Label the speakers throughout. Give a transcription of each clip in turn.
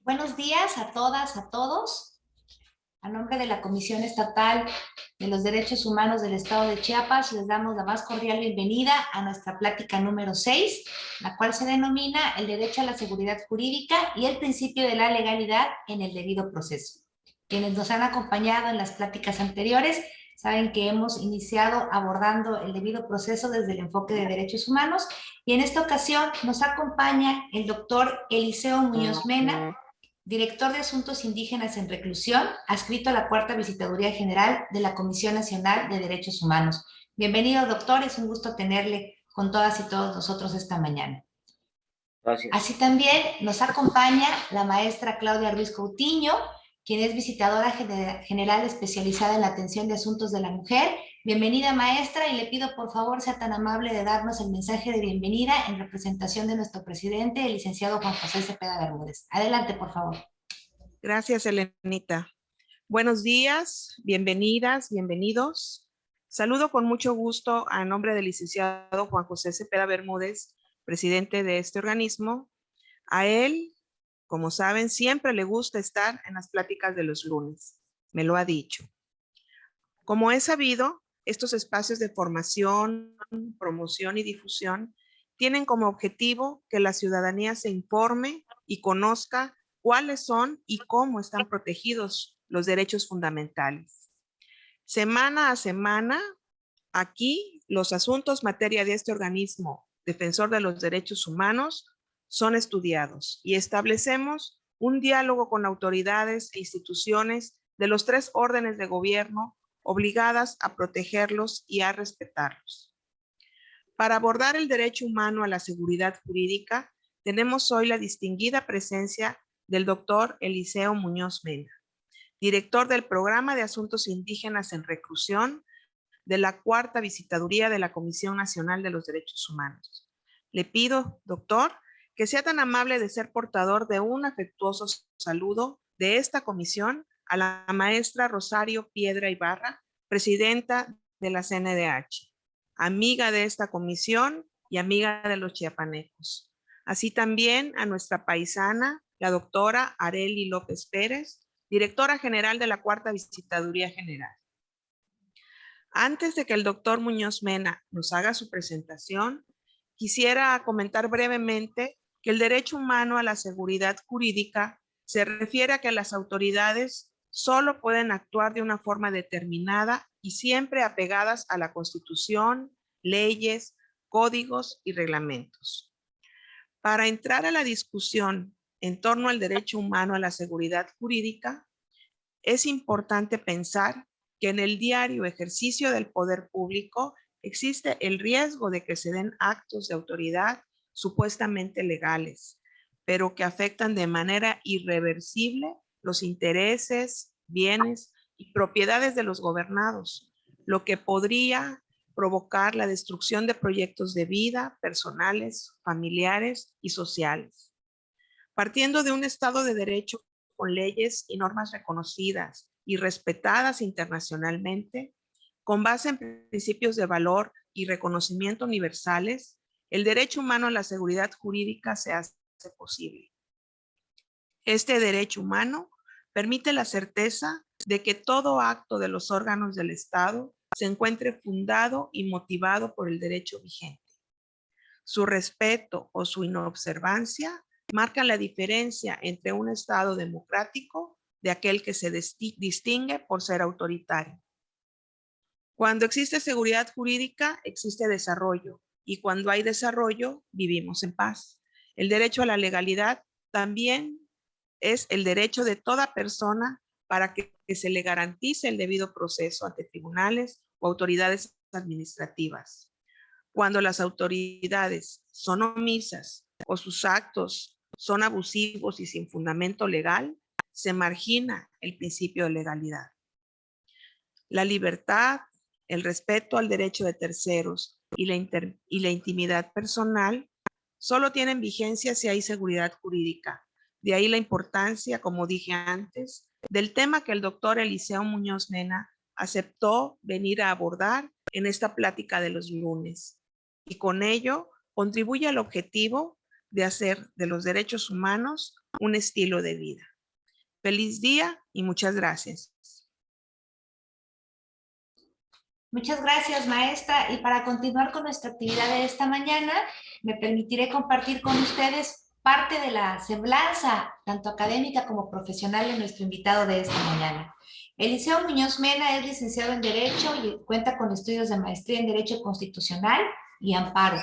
Speaker 1: Buenos días a todas, a todos. A nombre de la Comisión Estatal de los Derechos Humanos del Estado de Chiapas, les damos la más cordial bienvenida a nuestra plática número 6, la cual se denomina el derecho a la seguridad jurídica y el principio de la legalidad en el debido proceso. Quienes nos han acompañado en las pláticas anteriores saben que hemos iniciado abordando el debido proceso desde el enfoque de derechos humanos y en esta ocasión nos acompaña el doctor Eliseo Muñoz Mena, director de Asuntos Indígenas en Reclusión, adscrito a la Cuarta Visitaduría General de la Comisión Nacional de Derechos Humanos. Bienvenido, doctor, es un gusto tenerle con todas y todos nosotros esta mañana.
Speaker 2: Gracias.
Speaker 1: Así también nos acompaña la maestra Claudia Ruiz Coutinho, quien es visitadora general especializada en la atención de asuntos de la mujer. Bienvenida, maestra, y le pido por favor sea tan amable de darnos el mensaje de bienvenida en representación de nuestro presidente, el licenciado Juan José Cepeda Bermúdez. Adelante, por favor.
Speaker 3: Gracias, Elenita. Buenos días, bienvenidas, bienvenidos. Saludo con mucho gusto a nombre del licenciado Juan José Cepeda Bermúdez, presidente de este organismo. A él, como saben, siempre le gusta estar en las pláticas de los lunes. Me lo ha dicho. Como es sabido, estos espacios de formación, promoción y difusión tienen como objetivo que la ciudadanía se informe y conozca cuáles son y cómo están protegidos los derechos fundamentales. Semana a semana, aquí los asuntos materia de este organismo defensor de los derechos humanos son estudiados y establecemos un diálogo con autoridades e instituciones de los 3 órdenes de gobierno obligadas a protegerlos y a respetarlos. Para abordar el derecho humano a la seguridad jurídica, tenemos hoy la distinguida presencia del doctor Eliseo Muñoz Mena, director del Programa de Asuntos Indígenas en Reclusión de la Cuarta Visitaduría de la Comisión Nacional de los Derechos Humanos. Le pido, doctor, que sea tan amable de ser portador de un afectuoso saludo de esta comisión a la maestra Rosario Piedra Ibarra, presidenta de la CNDH, amiga de esta comisión y amiga de los chiapanecos. Así también a nuestra paisana, la doctora Arely López Pérez, directora general de la Cuarta Visitaduría General. Antes de que el doctor Muñoz Mena nos haga su presentación, quisiera comentar brevemente que el derecho humano a la seguridad jurídica se refiere a que las autoridades solo pueden actuar de una forma determinada y siempre apegadas a la Constitución, leyes, códigos y reglamentos. Para entrar a la discusión en torno al derecho humano a la seguridad jurídica, es importante pensar que en el diario ejercicio del poder público existe el riesgo de que se den actos de autoridad supuestamente legales, pero que afectan de manera irreversible los intereses, bienes y propiedades de los gobernados, lo que podría provocar la destrucción de proyectos de vida personales, familiares y sociales. Partiendo de un Estado de Derecho con leyes y normas reconocidas y respetadas internacionalmente, con base en principios de valor y reconocimiento universales, el derecho humano a la seguridad jurídica se hace posible. Este derecho humano permite la certeza de que todo acto de los órganos del Estado se encuentre fundado y motivado por el derecho vigente. Su respeto o su inobservancia marcan la diferencia entre un Estado democrático de aquel que se distingue por ser autoritario. Cuando existe seguridad jurídica, existe desarrollo, y cuando hay desarrollo, vivimos en paz. El derecho a la legalidad también es el derecho de toda persona para que se le garantice el debido proceso ante tribunales o autoridades administrativas. Cuando las autoridades son omisas o sus actos son abusivos y sin fundamento legal, se margina el principio de legalidad. La libertad, el respeto al derecho de terceros y la intimidad personal solo tienen vigencia si hay seguridad jurídica. De ahí la importancia, como dije antes, del tema que el doctor Eliseo Muñoz Mena aceptó venir a abordar en esta plática de los lunes. Y con ello contribuye al objetivo de hacer de los derechos humanos un estilo de vida. Feliz día y muchas gracias.
Speaker 1: Muchas gracias, maestra. Y para continuar con nuestra actividad de esta mañana, me permitiré compartir con ustedes parte de la semblanza, tanto académica como profesional, de nuestro invitado de esta mañana. Eliseo Muñoz Mena es licenciado en Derecho y cuenta con estudios de maestría en Derecho Constitucional y Amparo,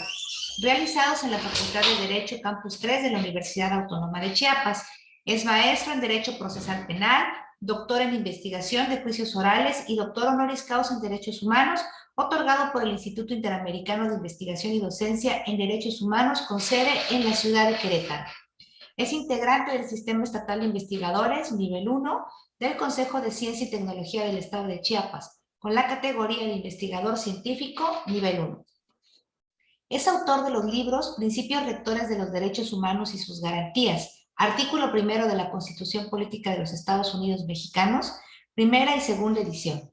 Speaker 1: realizados en la Facultad de Derecho Campus 3 de la Universidad Autónoma de Chiapas. Es maestro en Derecho Procesal Penal, doctor en Investigación de Juicios Orales y doctor honoris causa en Derechos Humanos, otorgado por el Instituto Interamericano de Investigación y Docencia en Derechos Humanos, con sede en la ciudad de Querétaro. Es integrante del Sistema Estatal de Investigadores, nivel 1, del Consejo de Ciencia y Tecnología del Estado de Chiapas, con la categoría de investigador científico, nivel 1. Es autor de los libros Principios Rectores de los Derechos Humanos y sus Garantías, artículo primero de la Constitución Política de los Estados Unidos Mexicanos, primera y segunda edición.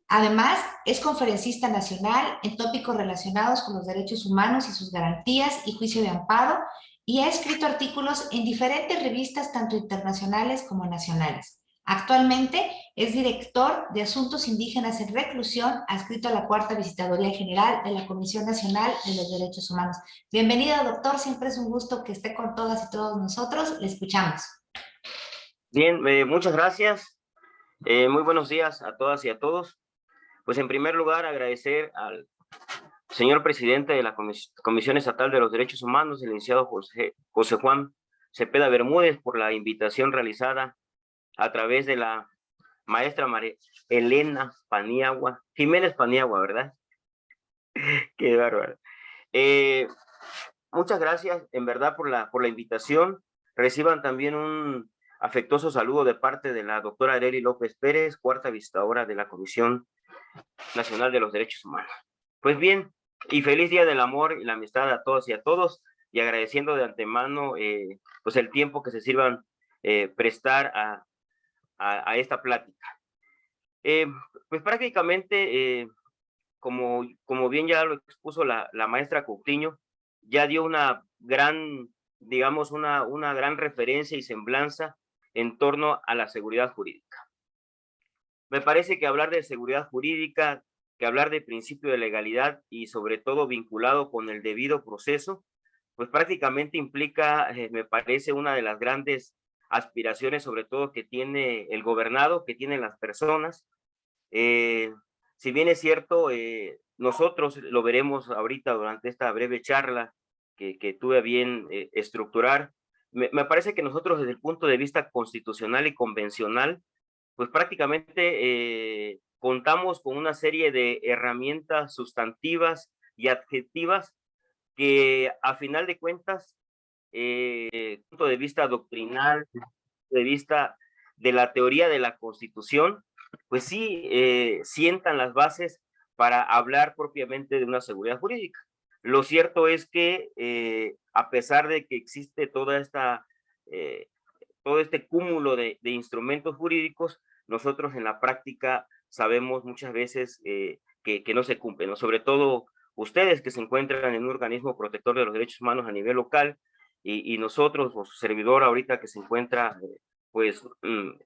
Speaker 1: Además, es conferencista nacional en tópicos relacionados con los derechos humanos y sus garantías y juicio de amparo, y ha escrito artículos en diferentes revistas, tanto internacionales como nacionales. Actualmente es director de Asuntos Indígenas en Reclusión, adscrito a la Cuarta Visitaduría General de la Comisión Nacional de los Derechos Humanos. Bienvenido, doctor. Siempre es un gusto que esté con todas y todos nosotros. Le escuchamos.
Speaker 2: Bien, muchas gracias. Muy buenos días a todas y a todos. Pues en primer lugar, agradecer al señor presidente de la Comisión Estatal de los Derechos Humanos, el licenciado José Juan Cepeda Bermúdez, por la invitación realizada a través de la maestra María Elena Paniagua, Jiménez Paniagua, ¿verdad? Qué bárbaro. Muchas gracias, en verdad, por la invitación. Reciban también un afectuoso saludo de parte de la doctora Arely López Pérez, cuarta visitadora de la Comisión Nacional de los Derechos Humanos. Pues bien, y feliz Día del Amor y la Amistad a todos y a todos, y agradeciendo de antemano pues el tiempo que se sirvan prestar a esta plática. Pues prácticamente, como bien ya lo expuso la maestra Coutinho, ya dio una gran, digamos, una gran referencia y semblanza en torno a la seguridad jurídica. Me parece que hablar de seguridad jurídica, que hablar de principio de legalidad y sobre todo vinculado con el debido proceso, pues prácticamente implica, me parece, una de las grandes aspiraciones, sobre todo que tiene el gobernado, que tienen las personas. Si bien es cierto, nosotros lo veremos ahorita durante esta breve charla que tuve a bien estructurar, me parece que nosotros desde el punto de vista constitucional y convencional, pues prácticamente contamos con una serie de herramientas sustantivas y adjetivas que a final de cuentas, punto de vista doctrinal, de vista de la teoría de la Constitución, pues sí sientan las bases para hablar propiamente de una seguridad jurídica. Lo cierto es que a pesar de que existe toda esta todo este cúmulo de instrumentos jurídicos, nosotros en la práctica sabemos muchas veces que no se cumplen, ¿no? Sobre todo ustedes que se encuentran en un organismo protector de los derechos humanos a nivel local y nosotros, o su servidor ahorita que se encuentra pues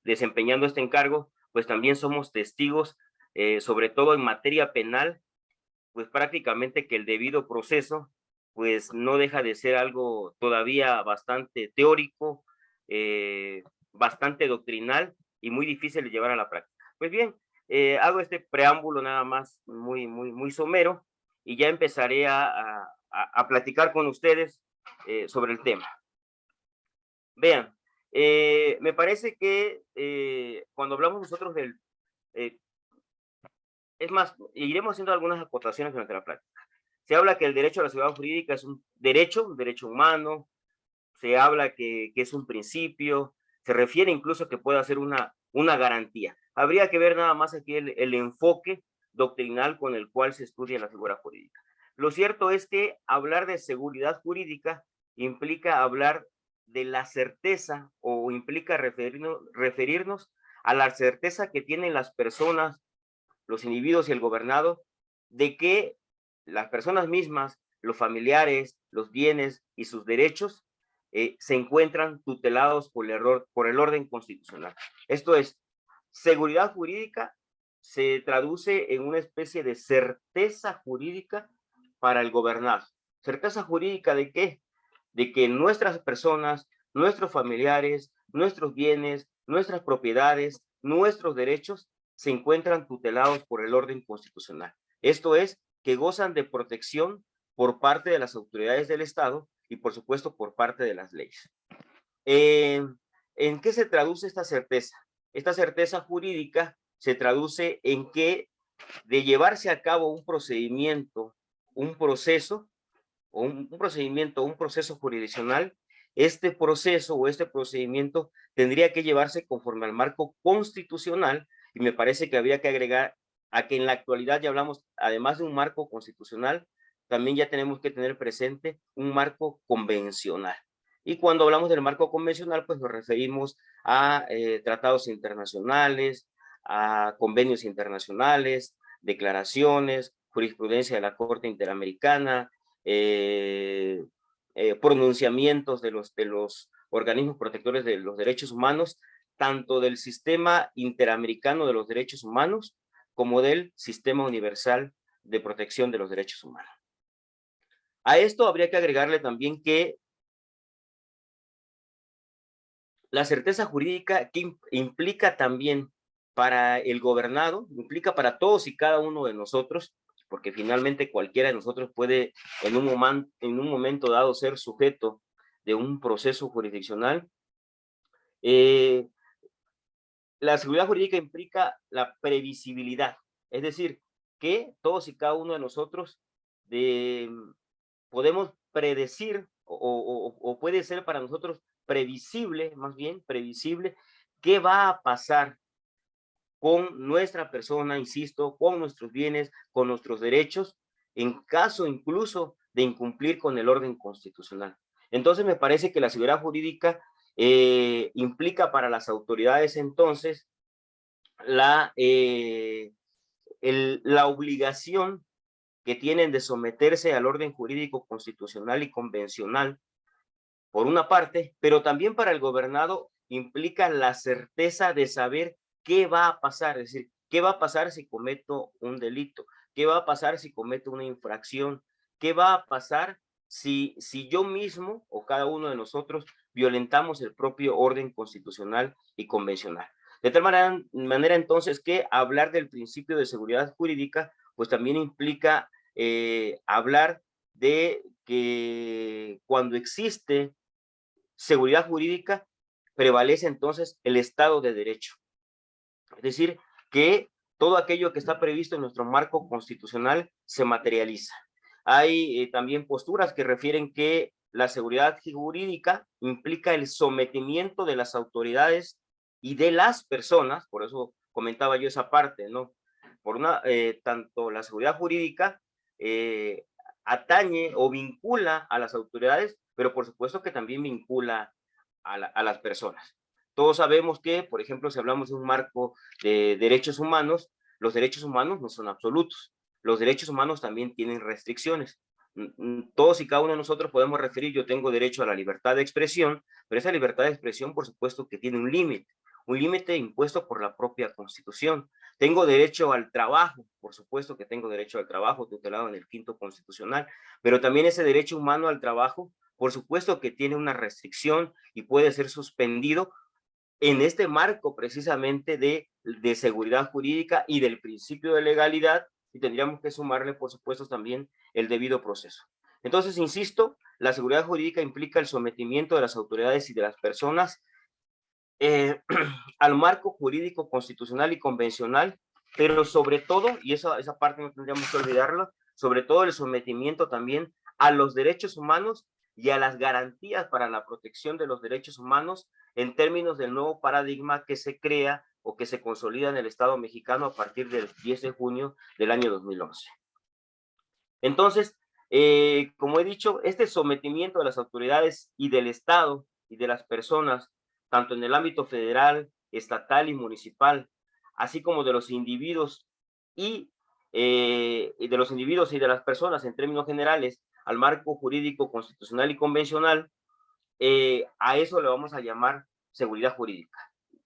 Speaker 2: desempeñando este encargo, pues también somos testigos, sobre todo en materia penal, pues prácticamente que el debido proceso pues no deja de ser algo todavía bastante teórico, bastante doctrinal y muy difícil de llevar a la práctica. Pues bien, hago este preámbulo nada más muy somero y ya empezaré a platicar con ustedes sobre el tema. Vean, me parece que cuando hablamos nosotros del... es más, iremos haciendo algunas acotaciones durante la práctica. Se habla que el derecho a la seguridad jurídica es un derecho humano, se habla que es un principio, se refiere incluso que puede ser una garantía. Habría que ver nada más aquí el enfoque doctrinal con el cual se estudia la seguridad jurídica. Lo cierto es que hablar de seguridad jurídica implica hablar de la certeza o implica referirnos a la certeza que tienen las personas, los individuos y el gobernado, de que las personas mismas, los familiares, los bienes y sus derechos se encuentran tutelados por el orden constitucional. Esto es, seguridad jurídica se traduce en una especie de certeza jurídica para el gobernado. ¿Certeza jurídica de qué? De que nuestras personas, nuestros familiares, nuestros bienes, nuestras propiedades, nuestros derechos se encuentran tutelados por el orden constitucional. Esto es, que gozan de protección por parte de las autoridades del Estado y, por supuesto, por parte de las leyes. ¿En qué se traduce esta certeza? Esta certeza jurídica se traduce en que, de llevarse a cabo un procedimiento, un proceso, o un procedimiento, un proceso jurisdiccional, este proceso o este procedimiento tendría que llevarse conforme al marco constitucional, y me parece que habría que agregar a que en la actualidad ya hablamos, además de un marco constitucional, también ya tenemos que tener presente un marco convencional. Y cuando hablamos del marco convencional, pues nos referimos a tratados internacionales, a convenios internacionales, declaraciones, jurisprudencia de la Corte Interamericana, pronunciamientos de los organismos protectores de los derechos humanos, tanto del Sistema Interamericano de los Derechos Humanos como del Sistema Universal de Protección de los Derechos Humanos. A esto habría que agregarle también que la certeza jurídica que implica también para el gobernado, implica para todos y cada uno de nosotros, porque finalmente cualquiera de nosotros puede en un momento dado ser sujeto de un proceso jurisdiccional. La seguridad jurídica implica la previsibilidad, es decir, que todos y cada uno de nosotros podemos predecir o puede ser para nosotros previsible, más bien previsible, qué va a pasar con nuestra persona, insisto, con nuestros bienes, con nuestros derechos, en caso incluso de incumplir con el orden constitucional. Entonces me parece que la seguridad jurídica implica para las autoridades entonces la obligación que tienen de someterse al orden jurídico constitucional y convencional, por una parte, pero también para el gobernado implica la certeza de saber qué va a pasar, es decir, qué va a pasar si cometo un delito, qué va a pasar si cometo una infracción, qué va a pasar si yo mismo o cada uno de nosotros violentamos el propio orden constitucional y convencional. De tal manera entonces que hablar del principio de seguridad jurídica pues también implica hablar de que cuando existe seguridad jurídica, prevalece entonces el Estado de Derecho. Es decir, que todo aquello que está previsto en nuestro marco constitucional se materializa. Hay también posturas que refieren que la seguridad jurídica implica el sometimiento de las autoridades y de las personas, por eso comentaba yo esa parte, ¿no? Tanto la seguridad jurídica atañe o vincula a las autoridades, pero por supuesto que también vincula a las personas. Todos sabemos que, por ejemplo, si hablamos de un marco de derechos humanos, los derechos humanos no son absolutos. Los derechos humanos también tienen restricciones. Todos y cada uno de nosotros podemos referir, yo tengo derecho a la libertad de expresión, pero esa libertad de expresión, por supuesto, que tiene un límite impuesto por la propia Constitución. Tengo derecho al trabajo, por supuesto que tengo derecho al trabajo, tutelado en el 5º constitucional, pero también ese derecho humano al trabajo, por supuesto que tiene una restricción y puede ser suspendido en este marco precisamente de seguridad jurídica y del principio de legalidad, y tendríamos que sumarle, por supuesto, también el debido proceso. Entonces, insisto, la seguridad jurídica implica el sometimiento de las autoridades y de las personas al marco jurídico constitucional y convencional, pero sobre todo, y esa parte no tendríamos que olvidarlo, sobre todo el sometimiento también a los derechos humanos y a las garantías para la protección de los derechos humanos en términos del nuevo paradigma que se crea o que se consolida en el Estado mexicano a partir del 10 de junio del año 2011. Entonces, como he dicho, este sometimiento de las autoridades y del Estado y de las personas, tanto en el ámbito federal, estatal y municipal, así como de los individuos y de las personas en términos generales al marco jurídico constitucional y convencional, a eso le vamos a llamar seguridad jurídica.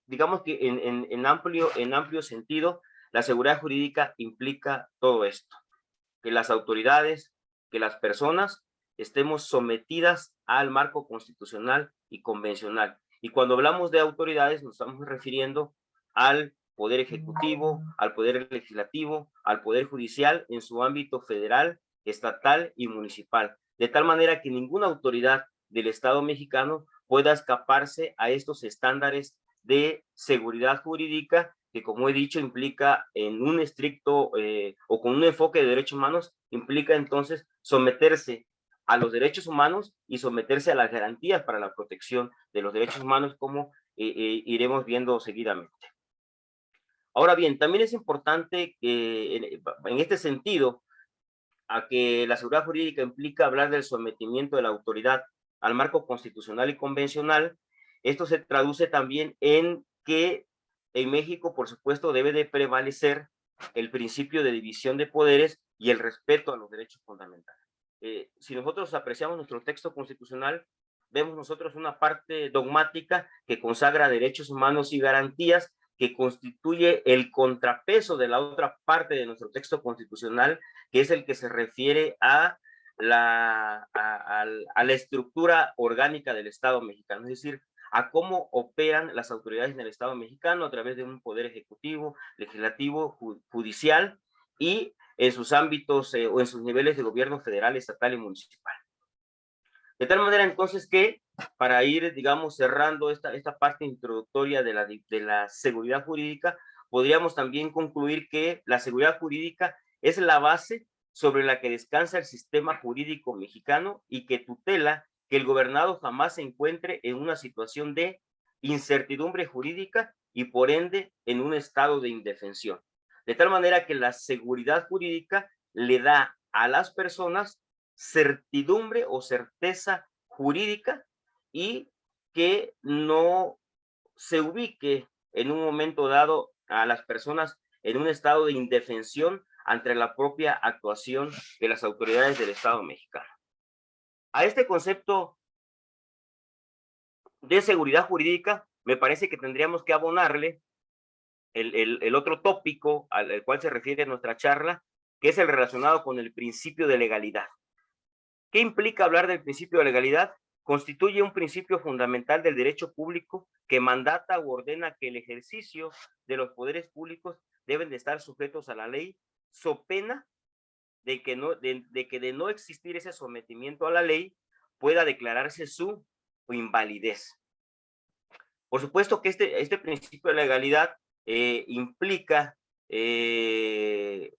Speaker 2: Digamos que en amplio sentido, la seguridad jurídica implica todo esto, que las autoridades, que las personas estemos sometidas al marco constitucional y convencional. Y cuando hablamos de autoridades, nos estamos refiriendo al Poder Ejecutivo, al Poder Legislativo, al Poder Judicial en su ámbito federal, estatal y municipal. De tal manera que ninguna autoridad del Estado mexicano pueda escaparse a estos estándares de seguridad jurídica que, como he dicho, implica en un estricto o con un enfoque de derechos humanos, implica entonces someterse a los derechos humanos y someterse a las garantías para la protección de los derechos humanos, como iremos viendo seguidamente. Ahora bien, también es importante que en este sentido, a que la seguridad jurídica implica hablar del sometimiento de la autoridad al marco constitucional y convencional. Esto se traduce también en que en México, por supuesto, debe de prevalecer el principio de división de poderes y el respeto a los derechos fundamentales. Si nosotros apreciamos nuestro texto constitucional, vemos nosotros una parte dogmática que consagra derechos humanos y garantías, que constituye el contrapeso de la otra parte de nuestro texto constitucional, que es el que se refiere a la estructura orgánica del Estado mexicano, es decir, a cómo operan las autoridades en el Estado mexicano a través de un poder ejecutivo, legislativo, judicial y en sus ámbitos o en sus niveles de gobierno federal, estatal y municipal. De tal manera entonces que, para ir, digamos, cerrando esta parte introductoria de la seguridad jurídica, podríamos también concluir que la seguridad jurídica es la base sobre la que descansa el sistema jurídico mexicano y que tutela que el gobernado jamás se encuentre en una situación de incertidumbre jurídica y por ende en un estado de indefensión. De tal manera que la seguridad jurídica le da a las personas certidumbre o certeza jurídica y que no se ubique en un momento dado a las personas en un estado de indefensión ante la propia actuación de las autoridades del Estado mexicano. A este concepto de seguridad jurídica me parece que tendríamos que abonarle el otro tópico al cual se refiere nuestra charla, que es el relacionado con el principio de legalidad. ¿Qué implica hablar del principio de legalidad? Constituye un principio fundamental del derecho público que mandata u ordena que el ejercicio de los poderes públicos deben de estar sujetos a la ley, so pena de que de no existir ese sometimiento a la ley pueda declararse su invalidez. Por supuesto que este principio de legalidad implica que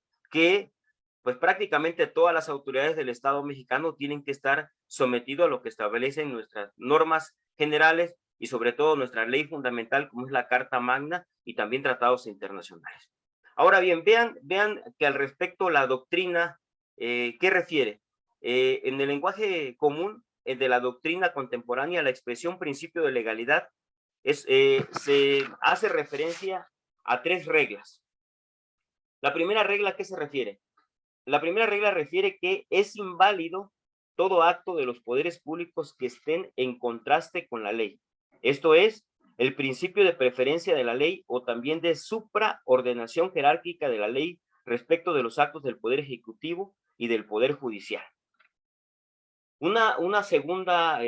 Speaker 2: pues prácticamente todas las autoridades del Estado mexicano tienen que estar sometidos a lo que establecen nuestras normas generales y sobre todo nuestra ley fundamental, como es la Carta Magna y también tratados internacionales. Ahora bien, vean que al respecto la doctrina, ¿qué refiere? En el lenguaje común de la doctrina contemporánea, la expresión principio de legalidad se hace referencia a 3 reglas. La primera regla, ¿a qué se refiere? La primera regla refiere que es inválido todo acto de los poderes públicos que estén en contraste con la ley. Esto es, el principio de preferencia de la ley o también de supraordenación jerárquica de la ley respecto de los actos del Poder Ejecutivo y del Poder Judicial. Una segunda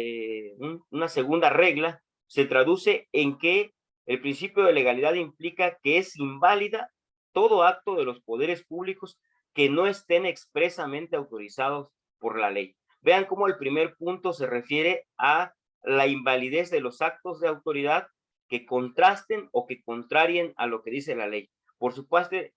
Speaker 2: regla se traduce en que el principio de legalidad implica que es inválida todo acto de los poderes públicos que no estén expresamente autorizados por la ley. Vean cómo el primer punto se refiere a la invalidez de los actos de autoridad que contrasten o que contrarien a lo que dice la ley. Por su parte,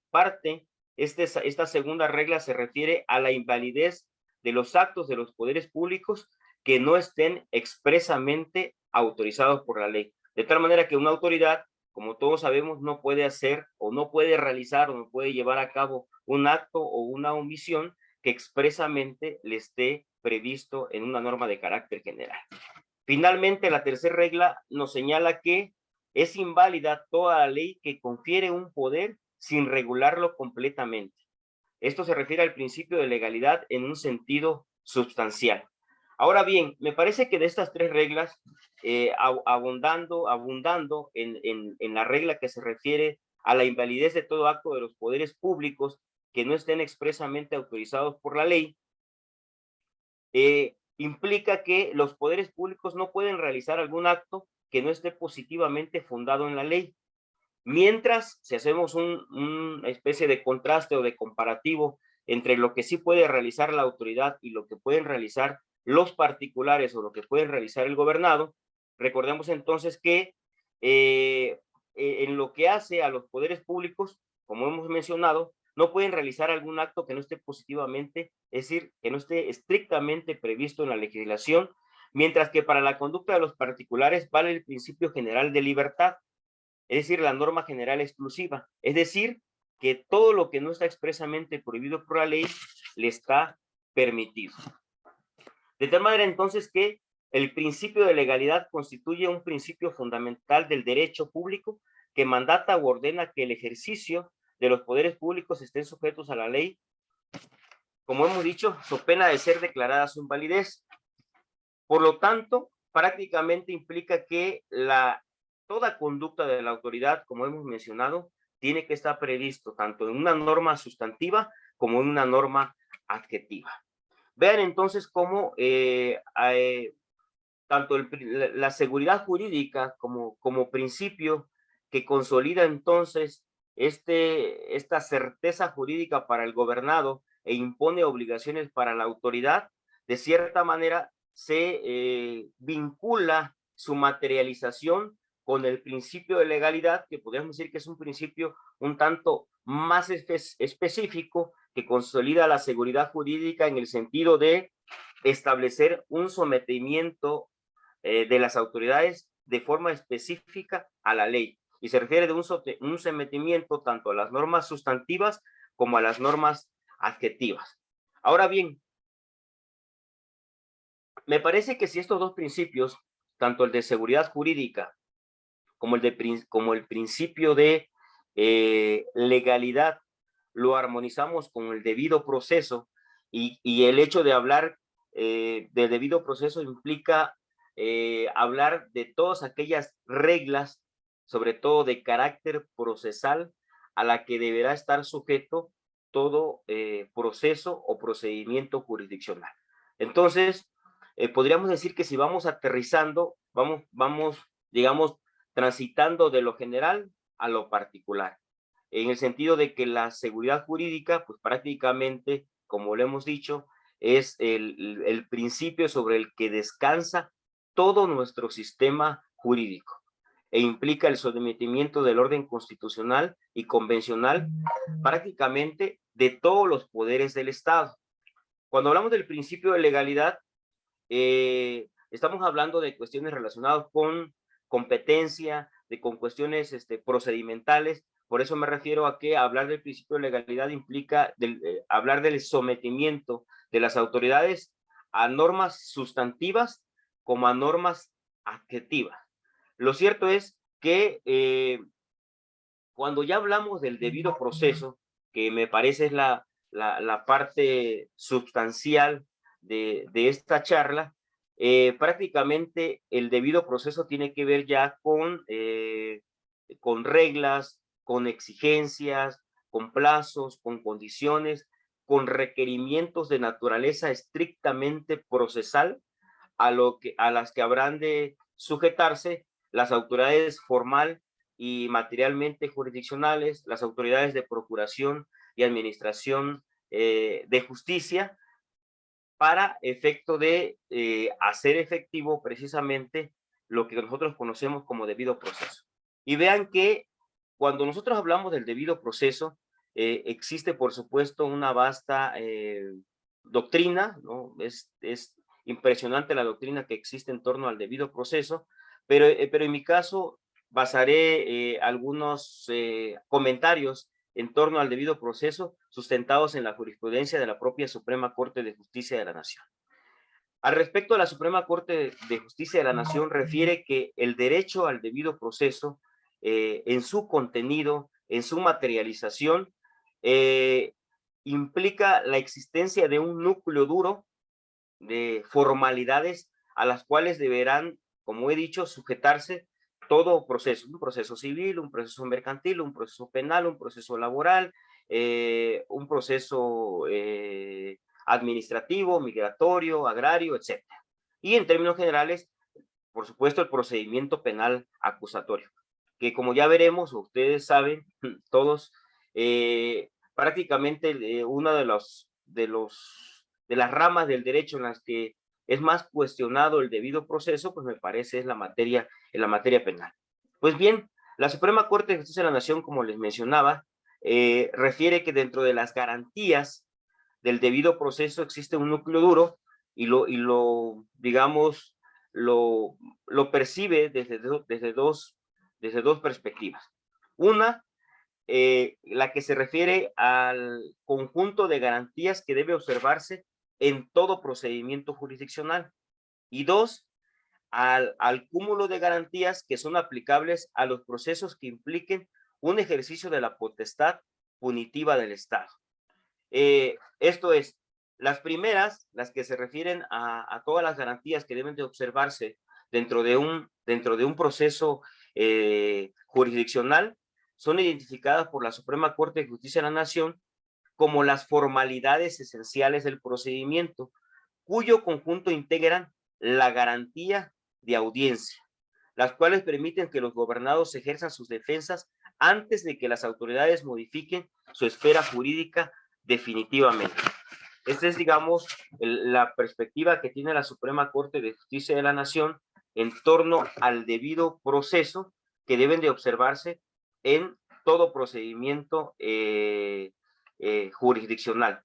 Speaker 2: esta segunda regla se refiere a la invalidez de los actos de los poderes públicos que no estén expresamente autorizados por la ley. De tal manera que una autoridad, como todos sabemos, no puede hacer o no puede realizar o no puede llevar a cabo un acto o una omisión que expresamente le esté previsto en una norma de carácter general. Finalmente, la tercera regla nos señala que es inválida toda la ley que confiere un poder sin regularlo completamente. Esto se refiere al principio de legalidad en un sentido sustancial. Ahora bien, me parece que de estas tres reglas, abundando en la regla que se refiere a la invalidez de todo acto de los poderes públicos que no estén expresamente autorizados por la ley, implica que los poderes públicos no pueden realizar algún acto que no esté positivamente fundado en la ley. Mientras, si hacemos una especie de contraste o de comparativo entre lo que sí puede realizar la autoridad y lo que pueden realizar los particulares o lo que puede realizar el gobernado, recordemos entonces que en lo que hace a los poderes públicos, como hemos mencionado, no pueden realizar algún acto que no esté positivamente, es decir, que no esté estrictamente previsto en la legislación, mientras que para la conducta de los particulares vale el principio general de libertad, es decir, la norma general exclusiva, es decir, que todo lo que no está expresamente prohibido por la ley le está permitido. De tal manera entonces que el principio de legalidad constituye un principio fundamental del derecho público que mandata o ordena que el ejercicio de los poderes públicos estén sujetos a la ley, como hemos dicho, so pena de ser declarada su invalidez. Por lo tanto, prácticamente implica que toda conducta de la autoridad, como hemos mencionado, tiene que estar previsto tanto en una norma sustantiva como en una norma adjetiva. Vean entonces cómo tanto la seguridad jurídica como principio que consolida entonces esta certeza jurídica para el gobernado e impone obligaciones para la autoridad, de cierta manera se vincula su materialización con el principio de legalidad, que podríamos decir que es un principio un tanto más específico que consolida la seguridad jurídica en el sentido de establecer un sometimiento de las autoridades de forma específica a la ley. Y se refiere de un sometimiento tanto a las normas sustantivas como a las normas adjetivas. Ahora bien, me parece que si estos dos principios, tanto el de seguridad jurídica como el principio de legalidad, lo armonizamos con el debido proceso, y el hecho de hablar de debido proceso implica hablar de todas aquellas reglas, sobre todo de carácter procesal, a la que deberá estar sujeto todo proceso o procedimiento jurisdiccional. Entonces, podríamos decir que si vamos aterrizando, vamos, digamos, transitando de lo general a lo particular, en el sentido de que la seguridad jurídica, pues prácticamente, como lo hemos dicho, es el principio sobre el que descansa todo nuestro sistema jurídico e implica el sometimiento del orden constitucional y convencional prácticamente de todos los poderes del Estado. Cuando hablamos del principio de legalidad, estamos hablando de cuestiones relacionadas con competencia, con cuestiones procedimentales. Por eso me refiero a que hablar del principio de legalidad implica hablar del sometimiento de las autoridades a normas sustantivas como a normas adjetivas. Lo cierto es que cuando ya hablamos del debido proceso, que me parece es la parte sustancial de esta charla, prácticamente el debido proceso tiene que ver ya con reglas, con exigencias, con plazos, con condiciones, con requerimientos de naturaleza estrictamente procesal a las que habrán de sujetarse las autoridades formal y materialmente jurisdiccionales, las autoridades de procuración y administración de justicia, para efecto de hacer efectivo precisamente lo que nosotros conocemos como debido proceso. Y vean que cuando nosotros hablamos del debido proceso, existe por supuesto una vasta doctrina, ¿no? Es impresionante la doctrina que existe en torno al debido proceso, pero en mi caso basaré algunos comentarios en torno al debido proceso sustentados en la jurisprudencia de la propia Suprema Corte de Justicia de la Nación. Al respecto, la Suprema Corte de Justicia de la Nación refiere que el derecho al debido proceso, en su contenido, en su materialización, implica la existencia de un núcleo duro de formalidades a las cuales deberán, como he dicho, sujetarse todo proceso, un proceso civil, un proceso mercantil, un proceso penal, un proceso laboral, un proceso administrativo, migratorio, agrario, etc. Y en términos generales, por supuesto, el procedimiento penal acusatorio, que como ya veremos, ustedes saben, todos, prácticamente una de las ramas del derecho en las que es más cuestionado el debido proceso, pues me parece es en la materia penal. Pues bien, la Suprema Corte de Justicia de la Nación, como les mencionaba, refiere que dentro de las garantías del debido proceso existe un núcleo duro digamos, lo percibe desde dos perspectivas. Una, la que se refiere al conjunto de garantías que debe observarse en todo procedimiento jurisdiccional. Y dos, al cúmulo de garantías que son aplicables a los procesos que impliquen un ejercicio de la potestad punitiva del Estado. Esto es, las primeras, las que se refieren a todas las garantías que deben de observarse dentro de un proceso jurisdiccional, son identificadas por la Suprema Corte de Justicia de la Nación como las formalidades esenciales del procedimiento, cuyo conjunto integran la garantía de audiencia, las cuales permiten que los gobernados ejerzan sus defensas antes de que las autoridades modifiquen su esfera jurídica definitivamente. Esta es, digamos, la perspectiva que tiene la Suprema Corte de Justicia de la Nación en torno al debido proceso que deben de observarse en todo procedimiento jurisdiccional,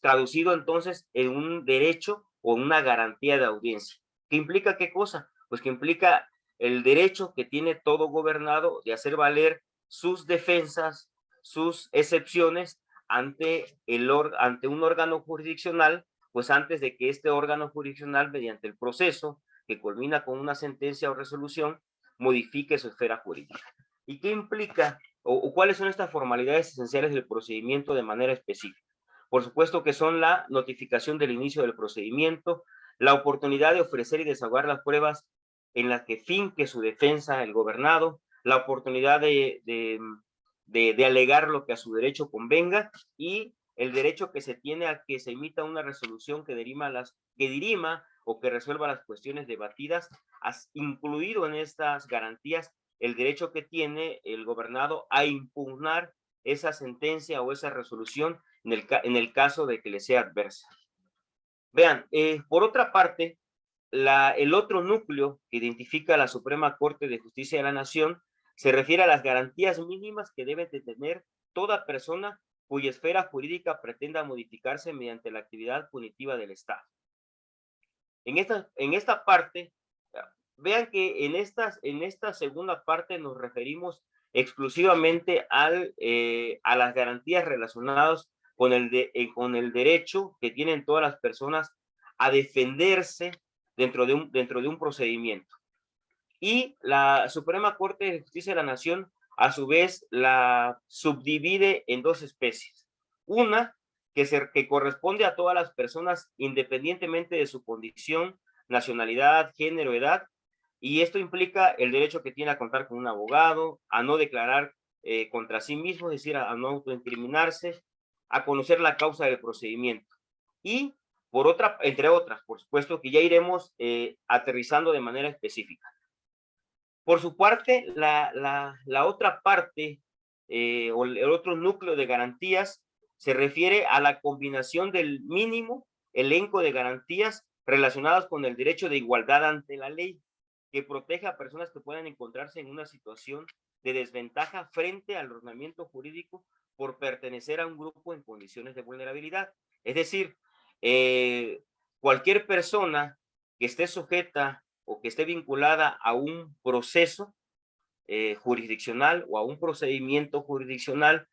Speaker 2: traducido entonces en un derecho o una garantía de audiencia. ¿Qué implica qué cosa? Pues que implica el derecho que tiene todo gobernado de hacer valer sus defensas, sus excepciones ante un órgano jurisdiccional, pues antes de que este órgano jurisdiccional, mediante el proceso que culmina con una sentencia o resolución, modifique su esfera jurídica. ¿Y qué implica o cuáles son estas formalidades esenciales del procedimiento de manera específica? Por supuesto que son la notificación del inicio del procedimiento, la oportunidad de ofrecer y desahogar las pruebas en las que finque su defensa el gobernado, la oportunidad de alegar lo que a su derecho convenga y el derecho que se tiene a que se emita una resolución que dirima o que resuelva las cuestiones debatidas, incluido en estas garantías el derecho que tiene el gobernado a impugnar esa sentencia o esa resolución en el caso de que le sea adversa. Vean, por otra parte, el otro núcleo que identifica la Suprema Corte de Justicia de la Nación se refiere a las garantías mínimas que debe de tener toda persona cuya esfera jurídica pretenda modificarse mediante la actividad punitiva del Estado. En esta parte, vean que en esta segunda parte nos referimos exclusivamente a las garantías relacionadas con el derecho que tienen todas las personas a defenderse dentro de un procedimiento. Y la Suprema Corte de Justicia de la Nación, a su vez, la subdivide en dos especies. Una que corresponde a todas las personas independientemente de su condición, nacionalidad, género, edad, y esto implica el derecho que tiene a contar con un abogado, a no declarar contra sí mismo, es decir, a no autoincriminarse, a conocer la causa del procedimiento. Y entre otras, por supuesto, que ya iremos aterrizando de manera específica. Por su parte, la otra parte o el otro núcleo de garantías se refiere a la combinación del mínimo elenco de garantías relacionadas con el derecho de igualdad ante la ley, que protege a personas que puedan encontrarse en una situación de desventaja frente al ordenamiento jurídico por pertenecer a un grupo en condiciones de vulnerabilidad. Es decir, cualquier persona que esté sujeta o que esté vinculada a un proceso jurisdiccional o a un procedimiento jurisdiccional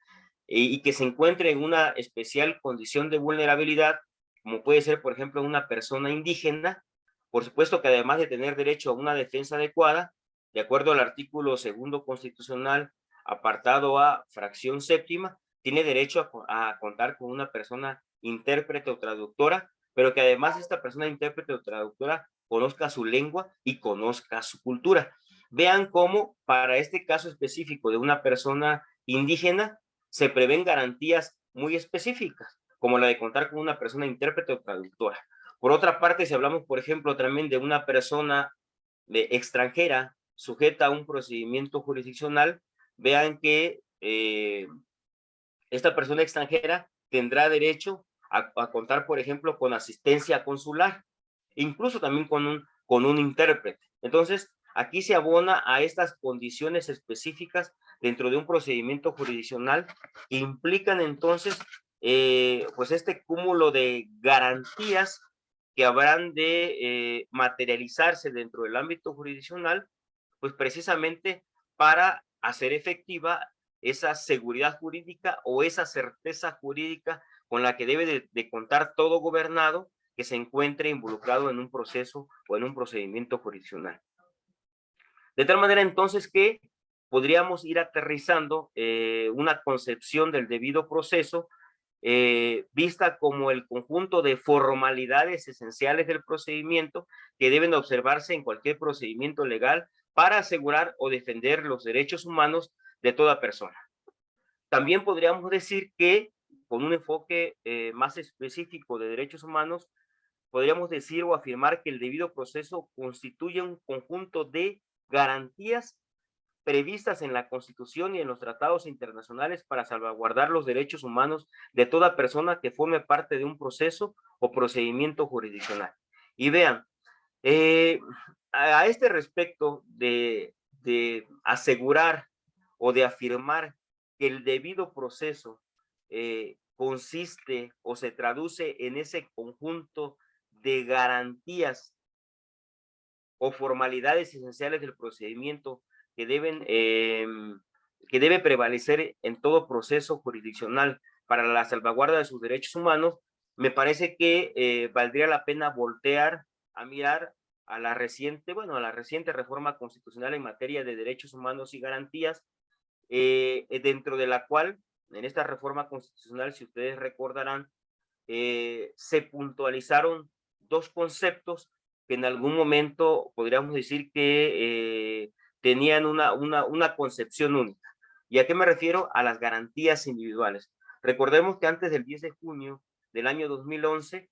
Speaker 2: y que se encuentre en una especial condición de vulnerabilidad, como puede ser, por ejemplo, una persona indígena, por supuesto que además de tener derecho a una defensa adecuada, de acuerdo al artículo 2º constitucional, apartado A, fracción séptima, tiene derecho a contar con una persona intérprete o traductora pero que además esta persona intérprete o traductora conozca su lengua y conozca su cultura. Vean cómo para este caso específico de una persona indígena se prevén garantías muy específicas, como la de contar con una persona intérprete o traductora. Por otra parte, si hablamos, por ejemplo, también de una persona extranjera sujeta a un procedimiento jurisdiccional, vean que esta persona extranjera tendrá derecho a contar, por ejemplo, con asistencia consular, incluso también con un intérprete. Entonces, aquí se abona a estas condiciones específicas dentro de un procedimiento jurisdiccional que implican entonces, pues este cúmulo de garantías que habrán de materializarse dentro del ámbito jurisdiccional, pues precisamente para hacer efectiva esa seguridad jurídica o esa certeza jurídica con la que debe de contar todo gobernado que se encuentre involucrado en un proceso o en un procedimiento jurisdiccional. De tal manera entonces que podríamos ir aterrizando una concepción del debido proceso vista como el conjunto de formalidades esenciales del procedimiento que deben observarse en cualquier procedimiento legal para asegurar o defender los derechos humanos de toda persona. También podríamos decir que con un enfoque más específico de derechos humanos, podríamos decir o afirmar que el debido proceso constituye un conjunto de garantías previstas en la Constitución y en los tratados internacionales para salvaguardar los derechos humanos de toda persona que forme parte de un proceso o procedimiento jurisdiccional. Y vean, a este respecto de asegurar o de afirmar que el debido proceso consiste o se traduce en ese conjunto de garantías o formalidades esenciales del procedimiento que debe prevalecer en todo proceso jurisdiccional para la salvaguarda de sus derechos humanos, me parece que valdría la pena voltear a mirar a la reciente reforma constitucional en materia de derechos humanos y garantías, dentro de la cual, en esta reforma constitucional, si ustedes recordarán, se puntualizaron dos conceptos que en algún momento podríamos decir que tenían una concepción única. ¿Y a qué me refiero? A las garantías individuales. Recordemos que antes del 10 de junio del año 2011,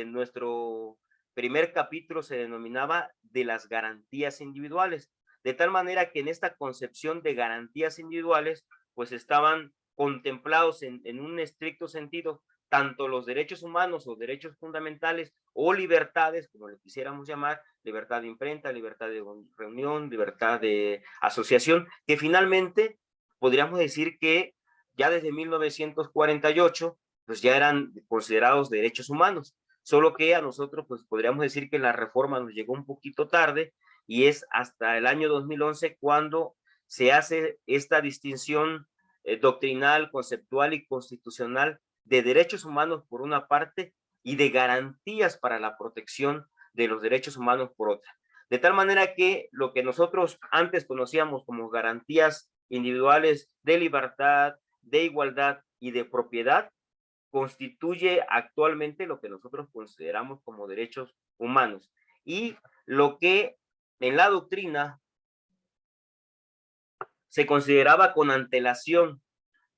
Speaker 2: nuestro primer capítulo se denominaba de las garantías individuales, de tal manera que en esta concepción de garantías individuales, pues estaban contemplados en un estricto sentido tanto los derechos humanos o derechos fundamentales o libertades, como le quisiéramos llamar, libertad de imprenta, libertad de reunión, libertad de asociación, que finalmente podríamos decir que ya desde 1948, pues ya eran considerados derechos humanos, solo que a nosotros, pues podríamos decir que la reforma nos llegó un poquito tarde y es hasta el año 2011 cuando se hace esta distinción doctrinal, conceptual y constitucional de derechos humanos por una parte y de garantías para la protección de los derechos humanos por otra. De tal manera que lo que nosotros antes conocíamos como garantías individuales de libertad, de igualdad y de propiedad, constituye actualmente lo que nosotros consideramos como derechos humanos. Y lo que en la doctrina se consideraba con antelación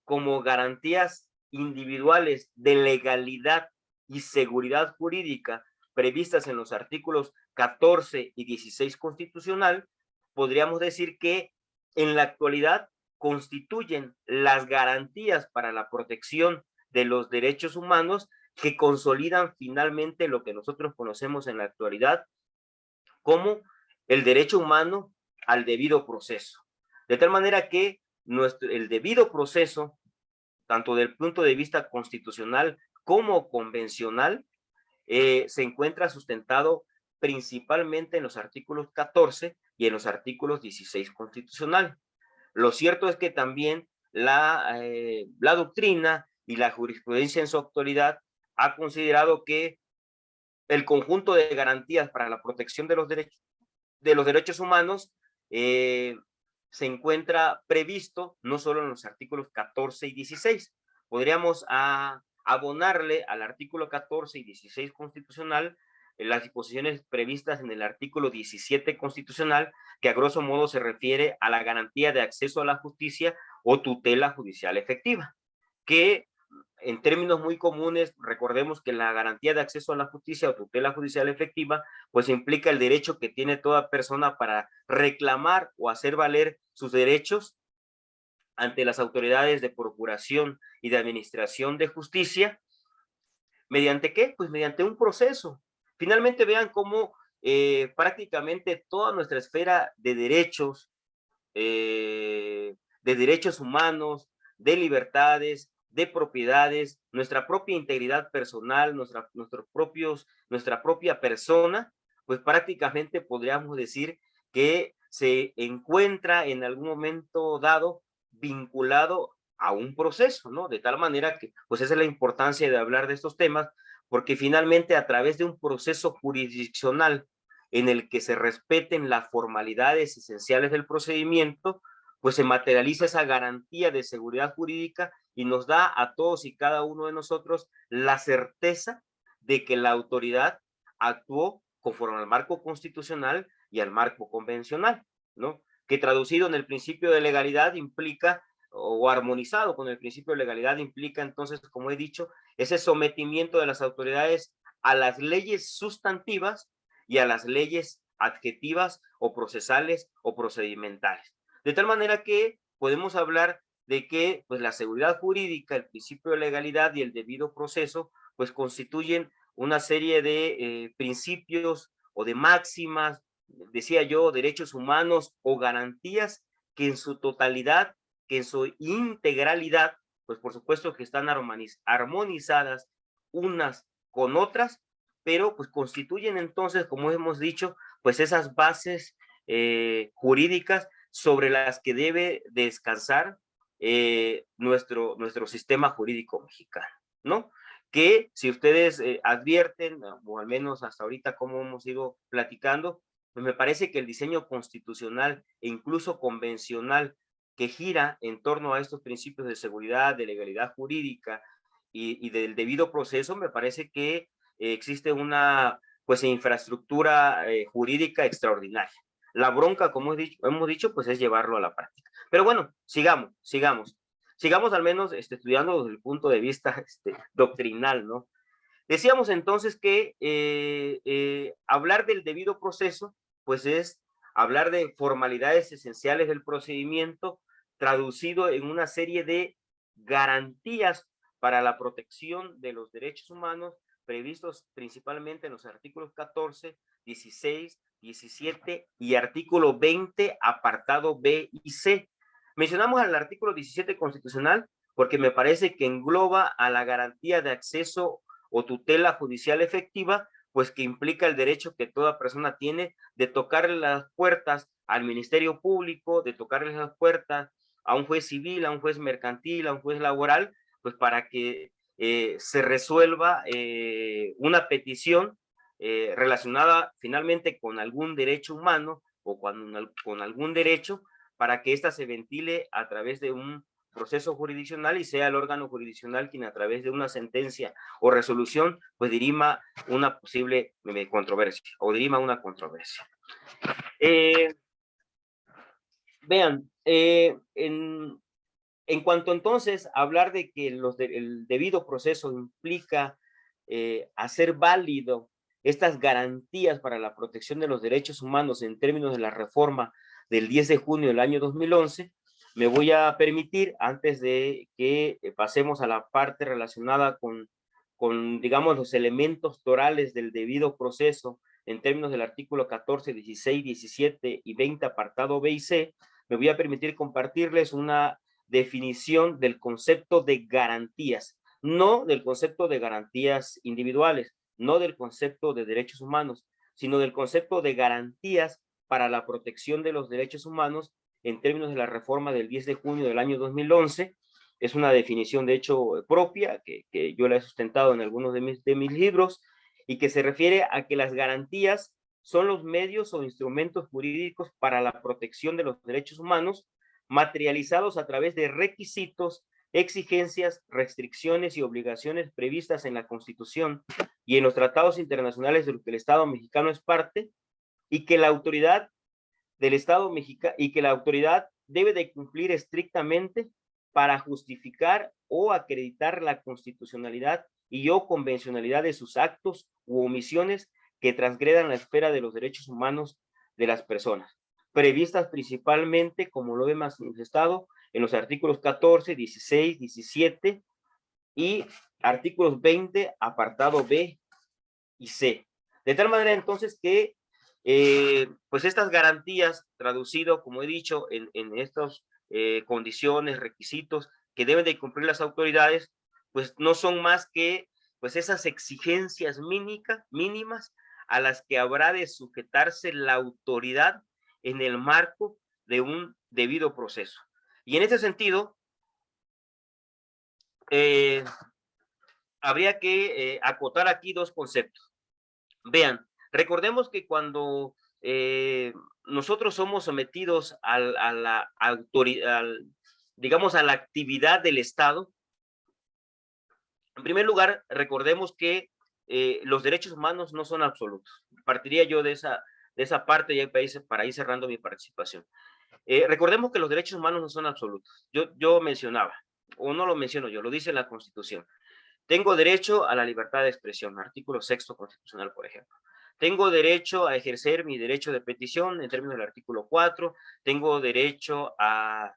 Speaker 2: como garantías individuales de legalidad y seguridad jurídica previstas en los artículos 14 y 16 constitucional, podríamos decir que en la actualidad constituyen las garantías para la protección de los derechos humanos que consolidan finalmente lo que nosotros conocemos en la actualidad como el derecho humano al debido proceso. De tal manera que el debido proceso, tanto del punto de vista constitucional como convencional, se encuentra sustentado principalmente en los artículos 14 y en los artículos 16 constitucional. Lo cierto es que también la doctrina y la jurisprudencia en su actualidad ha considerado que el conjunto de garantías para la protección de los derechos humanos se encuentra previsto no solo en los artículos 14 y 16. Podríamos abonarle al artículo 14 y 16 constitucional las disposiciones previstas en el artículo 17 constitucional, que a grosso modo se refiere a la garantía de acceso a la justicia o tutela judicial efectiva, que en términos muy comunes, recordemos que la garantía de acceso a la justicia o tutela judicial efectiva, pues implica el derecho que tiene toda persona para reclamar o hacer valer sus derechos ante las autoridades de procuración y de administración de justicia. ¿Mediante qué? Pues mediante un proceso. Finalmente vean cómo prácticamente toda nuestra esfera de derechos humanos, de libertades, de propiedades, nuestra propia integridad personal, nuestra propia persona, pues prácticamente podríamos decir que se encuentra en algún momento dado vinculado a un proceso, ¿no? De tal manera que, pues esa es la importancia de hablar de estos temas, porque finalmente a través de un proceso jurisdiccional en el que se respeten las formalidades esenciales del procedimiento, pues se materializa esa garantía de seguridad jurídica y nos da a todos y cada uno de nosotros la certeza de que la autoridad actuó conforme al marco constitucional y al marco convencional, ¿no? Que traducido en el principio de legalidad implica, o armonizado con el principio de legalidad implica entonces, como he dicho, ese sometimiento de las autoridades a las leyes sustantivas y a las leyes adjetivas o procesales o procedimentales. De tal manera que podemos hablar de que pues, la seguridad jurídica, el principio de legalidad y el debido proceso, pues constituyen una serie de principios o de máximas, decía yo, derechos humanos o garantías que en su totalidad, que en su integralidad, pues por supuesto que están armonizadas unas con otras, pero pues constituyen entonces, como hemos dicho, pues esas bases jurídicas sobre las que debe descansar nuestro sistema jurídico mexicano, ¿no? Que si ustedes advierten, o al menos hasta ahorita como hemos ido platicando, pues me parece que el diseño constitucional e incluso convencional que gira en torno a estos principios de seguridad, de legalidad jurídica y del debido proceso, me parece que existe una pues infraestructura jurídica extraordinaria. La bronca, como hemos dicho, pues es llevarlo a la práctica. Pero bueno, sigamos al menos estudiando desde el punto de vista doctrinal, ¿no? Decíamos entonces que hablar del debido proceso, pues es hablar de formalidades esenciales del procedimiento, traducido en una serie de garantías para la protección de los derechos humanos previstos principalmente en los artículos 14, 16, 17 y artículo 20, apartado B y C. Mencionamos al artículo 17 constitucional porque me parece que engloba a la garantía de acceso o tutela judicial efectiva, pues que implica el derecho que toda persona tiene de tocarle las puertas al Ministerio Público, de tocarle las puertas a un juez civil, a un juez mercantil, a un juez laboral, pues para que se resuelva una petición relacionada finalmente con algún derecho humano o con algún derecho, para que ésta se ventile a través de un proceso jurisdiccional y sea el órgano jurisdiccional quien a través de una sentencia o resolución pues dirima una posible controversia o dirima una controversia. Vean, en cuanto entonces a hablar de que el debido proceso implica hacer válido estas garantías para la protección de los derechos humanos en términos de la reforma del 10 de junio del año 2011, me voy a permitir, antes de que pasemos a la parte relacionada con, digamos, los elementos torales del debido proceso en términos del artículo 14, 16, 17 y 20, apartado B y C, me voy a permitir compartirles una definición del concepto de garantías, no del concepto de garantías individuales, no del concepto de derechos humanos, sino del concepto de garantías para la protección de los derechos humanos en términos de la reforma del 10 de junio del año 2011. Es una definición, de hecho, propia, que yo la he sustentado en algunos de mis libros, y que se refiere a que las garantías son los medios o instrumentos jurídicos para la protección de los derechos humanos materializados a través de requisitos exigencias, restricciones y obligaciones previstas en la Constitución y en los tratados internacionales de los que el Estado mexicano es parte, y que la autoridad del Estado mexicano debe de cumplir estrictamente para justificar o acreditar la constitucionalidad y o convencionalidad de sus actos u omisiones que transgredan la esfera de los derechos humanos de las personas, previstas principalmente, como lo hemos manifestado, en los artículos 14, 16, 17 y artículos 20, apartado B y C. De tal manera entonces que pues estas garantías, traducido, como he dicho, en estas condiciones, requisitos que deben de cumplir las autoridades, pues no son más que pues esas exigencias mínimas a las que habrá de sujetarse la autoridad en el marco de un debido proceso. Y en este sentido, habría que acotar aquí dos conceptos. Vean, recordemos que cuando nosotros somos sometidos a la autoridad, digamos, a la actividad del Estado, en primer lugar, recordemos que los derechos humanos no son absolutos. Partiría yo de esa parte ya para ir cerrando mi participación. Recordemos que los derechos humanos no son absolutos. Yo mencionaba, o no lo menciono yo, lo dice la Constitución. Tengo derecho a la libertad de expresión, artículo 6º constitucional, por ejemplo. Tengo derecho a ejercer mi derecho de petición en términos del artículo 4. Tengo derecho a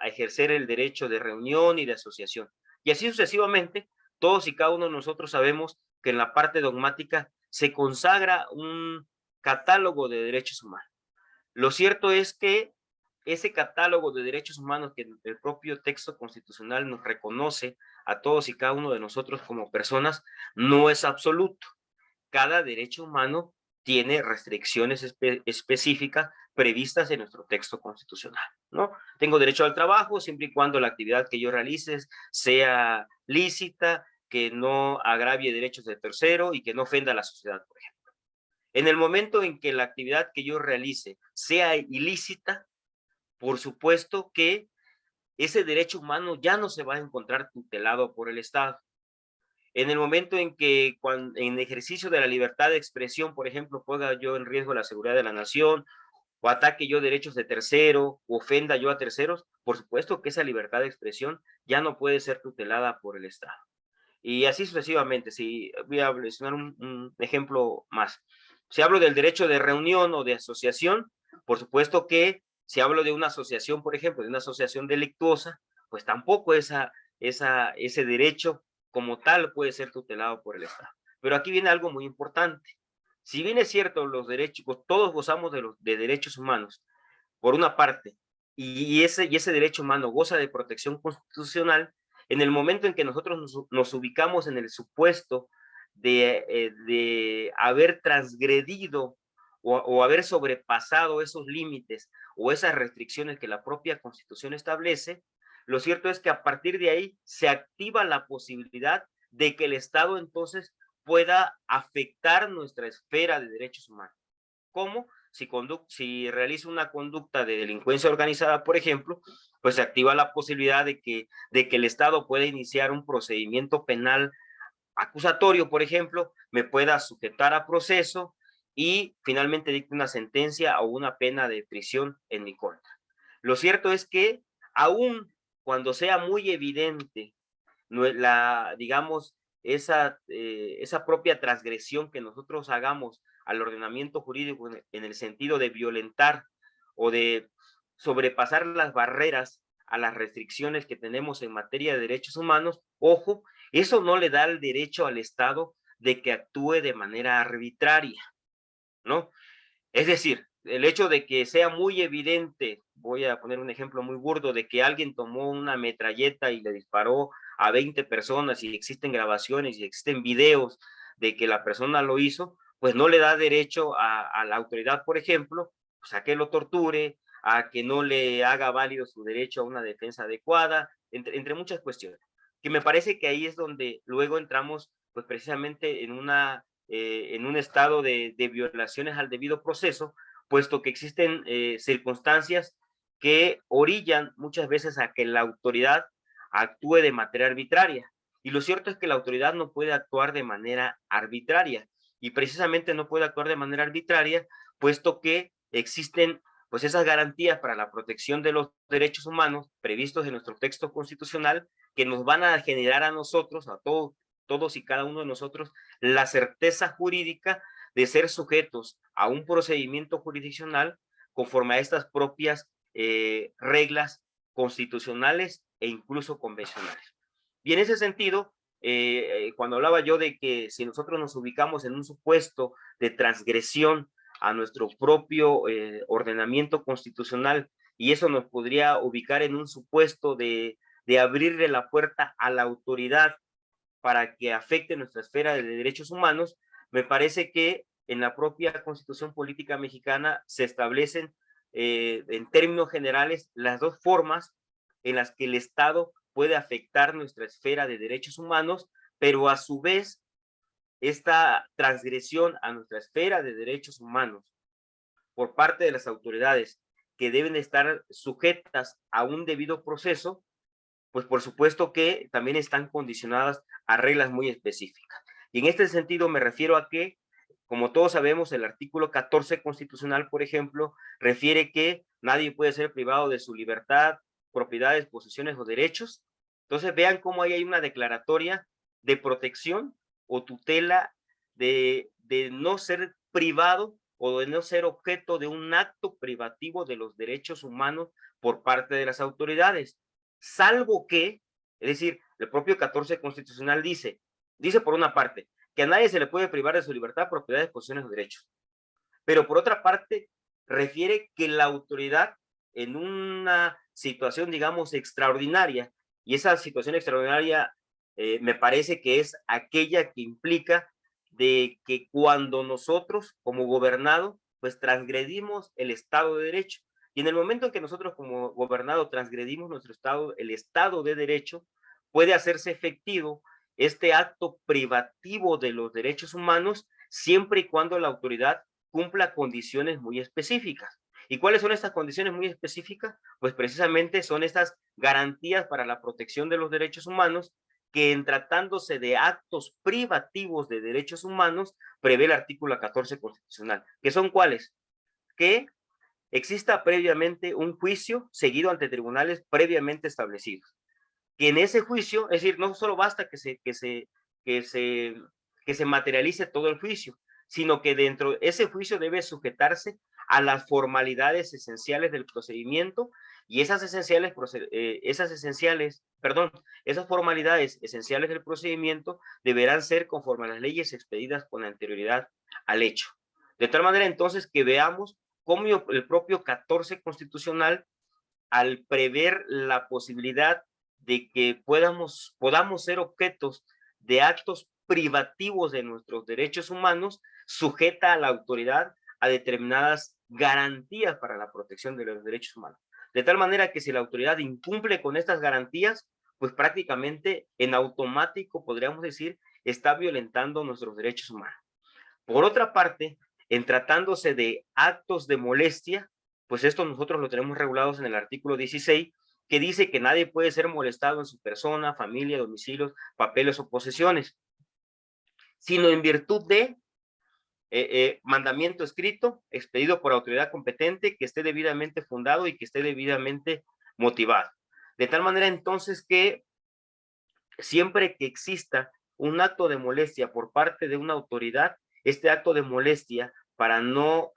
Speaker 2: ejercer el derecho de reunión y de asociación. Y así sucesivamente, todos y cada uno de nosotros sabemos que en la parte dogmática se consagra un catálogo de derechos humanos. Lo cierto es que ese catálogo de derechos humanos que el propio texto constitucional nos reconoce a todos y cada uno de nosotros como personas no es absoluto. Cada derecho humano tiene restricciones específicas previstas en nuestro texto constitucional, ¿no? Tengo derecho al trabajo siempre y cuando la actividad que yo realice sea lícita, que no agravie derechos de tercero y que no ofenda a la sociedad, por ejemplo. En el momento en que la actividad que yo realice sea ilícita, por supuesto que ese derecho humano ya no se va a encontrar tutelado por el Estado. En el momento en que en ejercicio de la libertad de expresión, por ejemplo, ponga yo en riesgo la seguridad de la nación, o ataque yo derechos de tercero, o ofenda yo a terceros, por supuesto que esa libertad de expresión ya no puede ser tutelada por el Estado. Y así sucesivamente. Si voy a mencionar un ejemplo más. Si hablo del derecho de reunión o de asociación, por supuesto que si hablo de una asociación, por ejemplo, de una asociación delictuosa, pues tampoco ese derecho como tal puede ser tutelado por el Estado. Pero aquí viene algo muy importante. Si bien es cierto, los derechos, todos gozamos de derechos humanos, por una parte, y ese derecho humano goza de protección constitucional, en el momento en que nosotros nos ubicamos en el supuesto de haber transgredido o haber sobrepasado esos límites o esas restricciones que la propia Constitución establece, lo cierto es que a partir de ahí se activa la posibilidad de que el Estado entonces pueda afectar nuestra esfera de derechos humanos. ¿Cómo? Si realiza una conducta de delincuencia organizada, por ejemplo, pues se activa la posibilidad de que el Estado pueda iniciar un procedimiento penal acusatorio, por ejemplo, me pueda sujetar a proceso y finalmente dicte una sentencia o una pena de prisión en mi contra. Lo cierto es que aún cuando sea muy evidente digamos, esa propia transgresión que nosotros hagamos al ordenamiento jurídico en el sentido de violentar o de sobrepasar las barreras a las restricciones que tenemos en materia de derechos humanos, ojo, eso no le da el derecho al Estado de que actúe de manera arbitraria, ¿no? Es decir, el hecho de que sea muy evidente, voy a poner un ejemplo muy burdo, de que alguien tomó una metralleta y le disparó a 20 personas y existen grabaciones y existen videos de que la persona lo hizo, pues no le da derecho a la autoridad, por ejemplo, pues a que lo torture, a que no le haga válido su derecho a una defensa adecuada, entre muchas cuestiones. Que me parece que ahí es donde luego entramos, pues precisamente en un estado de violaciones al debido proceso, puesto que existen circunstancias que orillan muchas veces a que la autoridad actúe de manera arbitraria. Y lo cierto es que la autoridad no puede actuar de manera arbitraria, y precisamente no puede actuar de manera arbitraria, puesto que existen pues esas garantías para la protección de los derechos humanos previstos en nuestro texto constitucional, que nos van a generar a nosotros, a todos y cada uno de nosotros, la certeza jurídica de ser sujetos a un procedimiento jurisdiccional conforme a estas propias reglas constitucionales e incluso convencionales. Y en ese sentido, cuando hablaba yo de que si nosotros nos ubicamos en un supuesto de transgresión a nuestro propio ordenamiento constitucional, y eso nos podría ubicar en un supuesto de abrirle la puerta a la autoridad para que afecte nuestra esfera de derechos humanos, me parece que en la propia Constitución Política Mexicana se establecen en términos generales las dos formas en las que el Estado puede afectar nuestra esfera de derechos humanos, pero a su vez esta transgresión a nuestra esfera de derechos humanos por parte de las autoridades que deben estar sujetas a un debido proceso, pues por supuesto que también están condicionadas a reglas muy específicas. Y en este sentido me refiero a que, como todos sabemos, el artículo 14 constitucional, por ejemplo, refiere que nadie puede ser privado de su libertad, propiedades, posesiones o derechos. Entonces vean cómo ahí hay una declaratoria de protección o tutela de no ser privado o de no ser objeto de un acto privativo de los derechos humanos por parte de las autoridades, salvo que, es decir, el propio 14 constitucional dice por una parte, que a nadie se le puede privar de su libertad, propiedades, posesiones o derechos, pero por otra parte, refiere que la autoridad en una situación, digamos, extraordinaria, y esa situación extraordinaria me parece que es aquella que implica de que cuando nosotros, como gobernado, pues transgredimos el Estado de Derecho. Y en el momento en que nosotros como gobernado transgredimos nuestro Estado, el Estado de Derecho, puede hacerse efectivo este acto privativo de los derechos humanos siempre y cuando la autoridad cumpla condiciones muy específicas. ¿Y cuáles son estas condiciones muy específicas? Pues precisamente son estas garantías para la protección de los derechos humanos que en tratándose de actos privativos de derechos humanos prevé el artículo 14 constitucional. ¿Que son cuáles? Que exista previamente un juicio seguido ante tribunales previamente establecidos. Que en ese juicio, es decir, no solo basta que se materialice todo el juicio, sino que dentro de ese juicio debe sujetarse a las formalidades esenciales del procedimiento, y esas formalidades esenciales del procedimiento deberán ser conforme a las leyes expedidas con anterioridad al hecho. De tal manera entonces que veamos cómo el propio 14 constitucional, al prever la posibilidad de que podamos ser objetos de actos privativos de nuestros derechos humanos, sujeta a la autoridad a determinadas garantías para la protección de los derechos humanos. De tal manera que si la autoridad incumple con estas garantías, pues prácticamente en automático, podríamos decir, está violentando nuestros derechos humanos. Por otra parte, en tratándose de actos de molestia, pues esto nosotros lo tenemos regulados en el artículo 16, que dice que nadie puede ser molestado en su persona, familia, domicilios, papeles o posesiones, sino en virtud de mandamiento escrito, expedido por autoridad competente, que esté debidamente fundado y que esté debidamente motivado. De tal manera entonces que siempre que exista un acto de molestia por parte de una autoridad, este acto de molestia, para no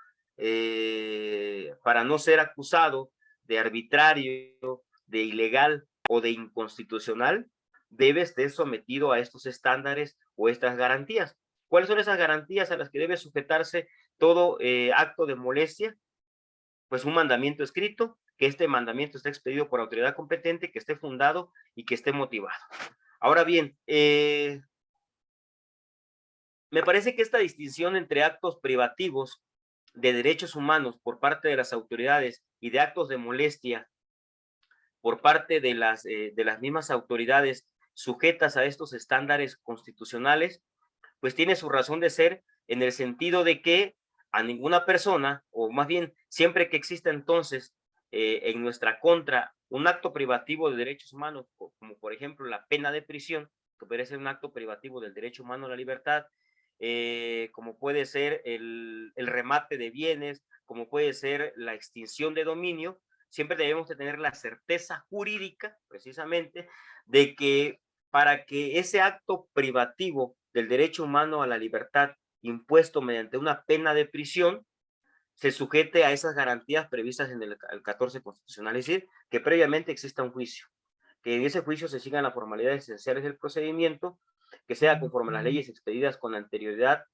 Speaker 2: ser acusado de arbitrario, de ilegal o de inconstitucional, debe estar sometido a estos estándares o estas garantías. ¿Cuáles son esas garantías a las que debe sujetarse todo acto de molestia? Pues un mandamiento escrito, que este mandamiento esté expedido por autoridad competente, que esté fundado y que esté motivado. Ahora bien, me parece que esta distinción entre actos privativos de derechos humanos por parte de las autoridades y de actos de molestia por parte de las mismas autoridades sujetas a estos estándares constitucionales, pues tiene su razón de ser en el sentido de que a ninguna persona, o más bien siempre que exista entonces en nuestra contra un acto privativo de derechos humanos, como por ejemplo la pena de prisión, que puede ser un acto privativo del derecho humano a la libertad, como puede ser el remate de bienes, como puede ser la extinción de dominio, siempre debemos de tener la certeza jurídica, precisamente, de que para que ese acto privativo del derecho humano a la libertad impuesto mediante una pena de prisión se sujete a esas garantías previstas en el 14 constitucional, es decir, que previamente exista un juicio, que en ese juicio se sigan las formalidades esenciales del procedimiento, que sea conforme a las leyes expedidas con anterioridad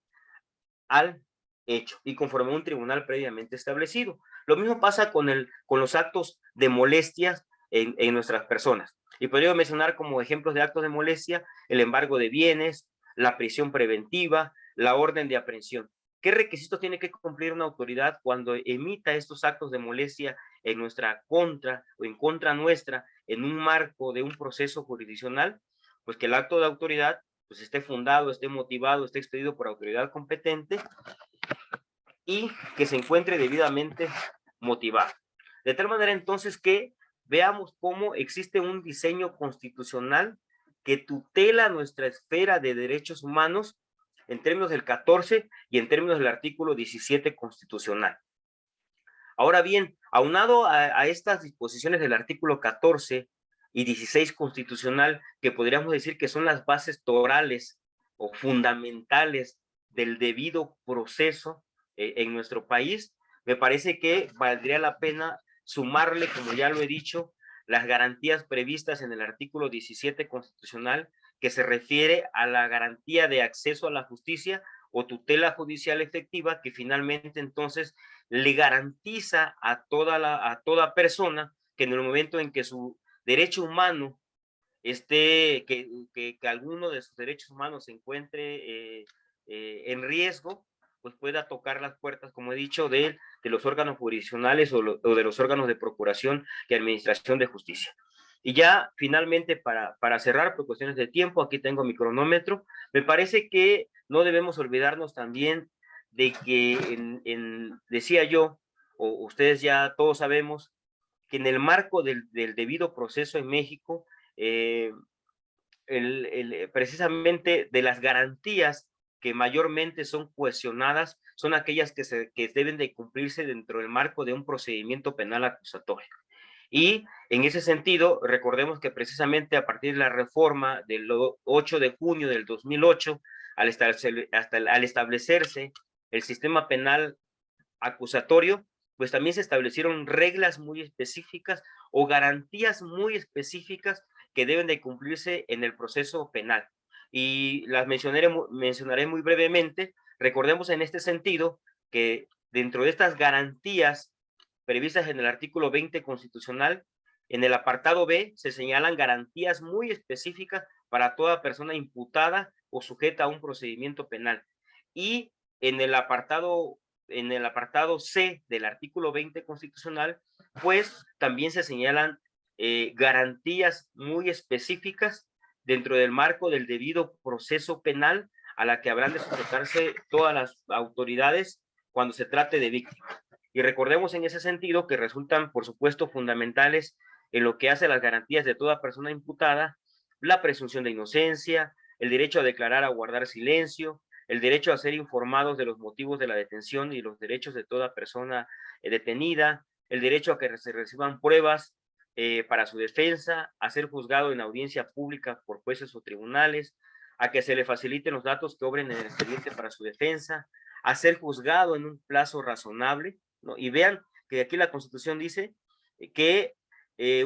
Speaker 2: al hecho y conforme a un tribunal previamente establecido. Lo mismo pasa con los actos de molestias en nuestras personas. Y podría mencionar como ejemplos de actos de molestia el embargo de bienes, la prisión preventiva, la orden de aprehensión. ¿Qué requisitos tiene que cumplir una autoridad cuando emita estos actos de molestia en nuestra contra o en contra nuestra en un marco de un proceso jurisdiccional? Pues que el acto de autoridad pues esté fundado, esté motivado, esté expedido por autoridad competente y que se encuentre debidamente motivado. De tal manera entonces que veamos cómo existe un diseño constitucional que tutela nuestra esfera de derechos humanos en términos del 14 y en términos del artículo 17 constitucional. Ahora bien, aunado a estas disposiciones del artículo 14 y 16 constitucional, que podríamos decir que son las bases torales o fundamentales del debido proceso en nuestro país, me parece que valdría la pena sumarle, como ya lo he dicho, las garantías previstas en el artículo 17 constitucional, que se refiere a la garantía de acceso a la justicia o tutela judicial efectiva, que finalmente entonces le garantiza a toda persona que en el momento en que su derecho humano esté, que alguno de sus derechos humanos se encuentre en riesgo, pues pueda tocar las puertas, como he dicho, de los órganos jurisdiccionales o de los órganos de procuración y administración de justicia. Y ya finalmente, para cerrar, por cuestiones de tiempo, aquí tengo mi cronómetro, me parece que no debemos olvidarnos también de que, decía yo, o ustedes ya todos sabemos, que en el marco del debido proceso en México, eh, precisamente de las garantías que mayormente son cuestionadas son aquellas que deben de cumplirse dentro del marco de un procedimiento penal acusatorio. Y en ese sentido, recordemos que precisamente a partir de la reforma del 8 de junio del 2008, al establecerse el sistema penal acusatorio, pues también se establecieron reglas muy específicas o garantías muy específicas que deben de cumplirse en el proceso penal. Y las mencionaré muy brevemente. Recordemos en este sentido que dentro de estas garantías previstas en el artículo 20 constitucional, en el apartado B se señalan garantías muy específicas para toda persona imputada o sujeta a un procedimiento penal. Y en el apartado C del artículo 20 constitucional, pues también se señalan garantías muy específicas dentro del marco del debido proceso penal a la que habrán de sujetarse todas las autoridades cuando se trate de víctimas. Y recordemos en ese sentido que resultan, por supuesto, fundamentales en lo que hace las garantías de toda persona imputada, la presunción de inocencia, el derecho a declarar o guardar silencio, el derecho a ser informados de los motivos de la detención y los derechos de toda persona detenida, el derecho a que se reciban pruebas para su defensa, a ser juzgado en audiencia pública por jueces o tribunales, a que se le faciliten los datos que obren en el expediente para su defensa, a ser juzgado en un plazo razonable, ¿no? Y vean que aquí la Constitución dice que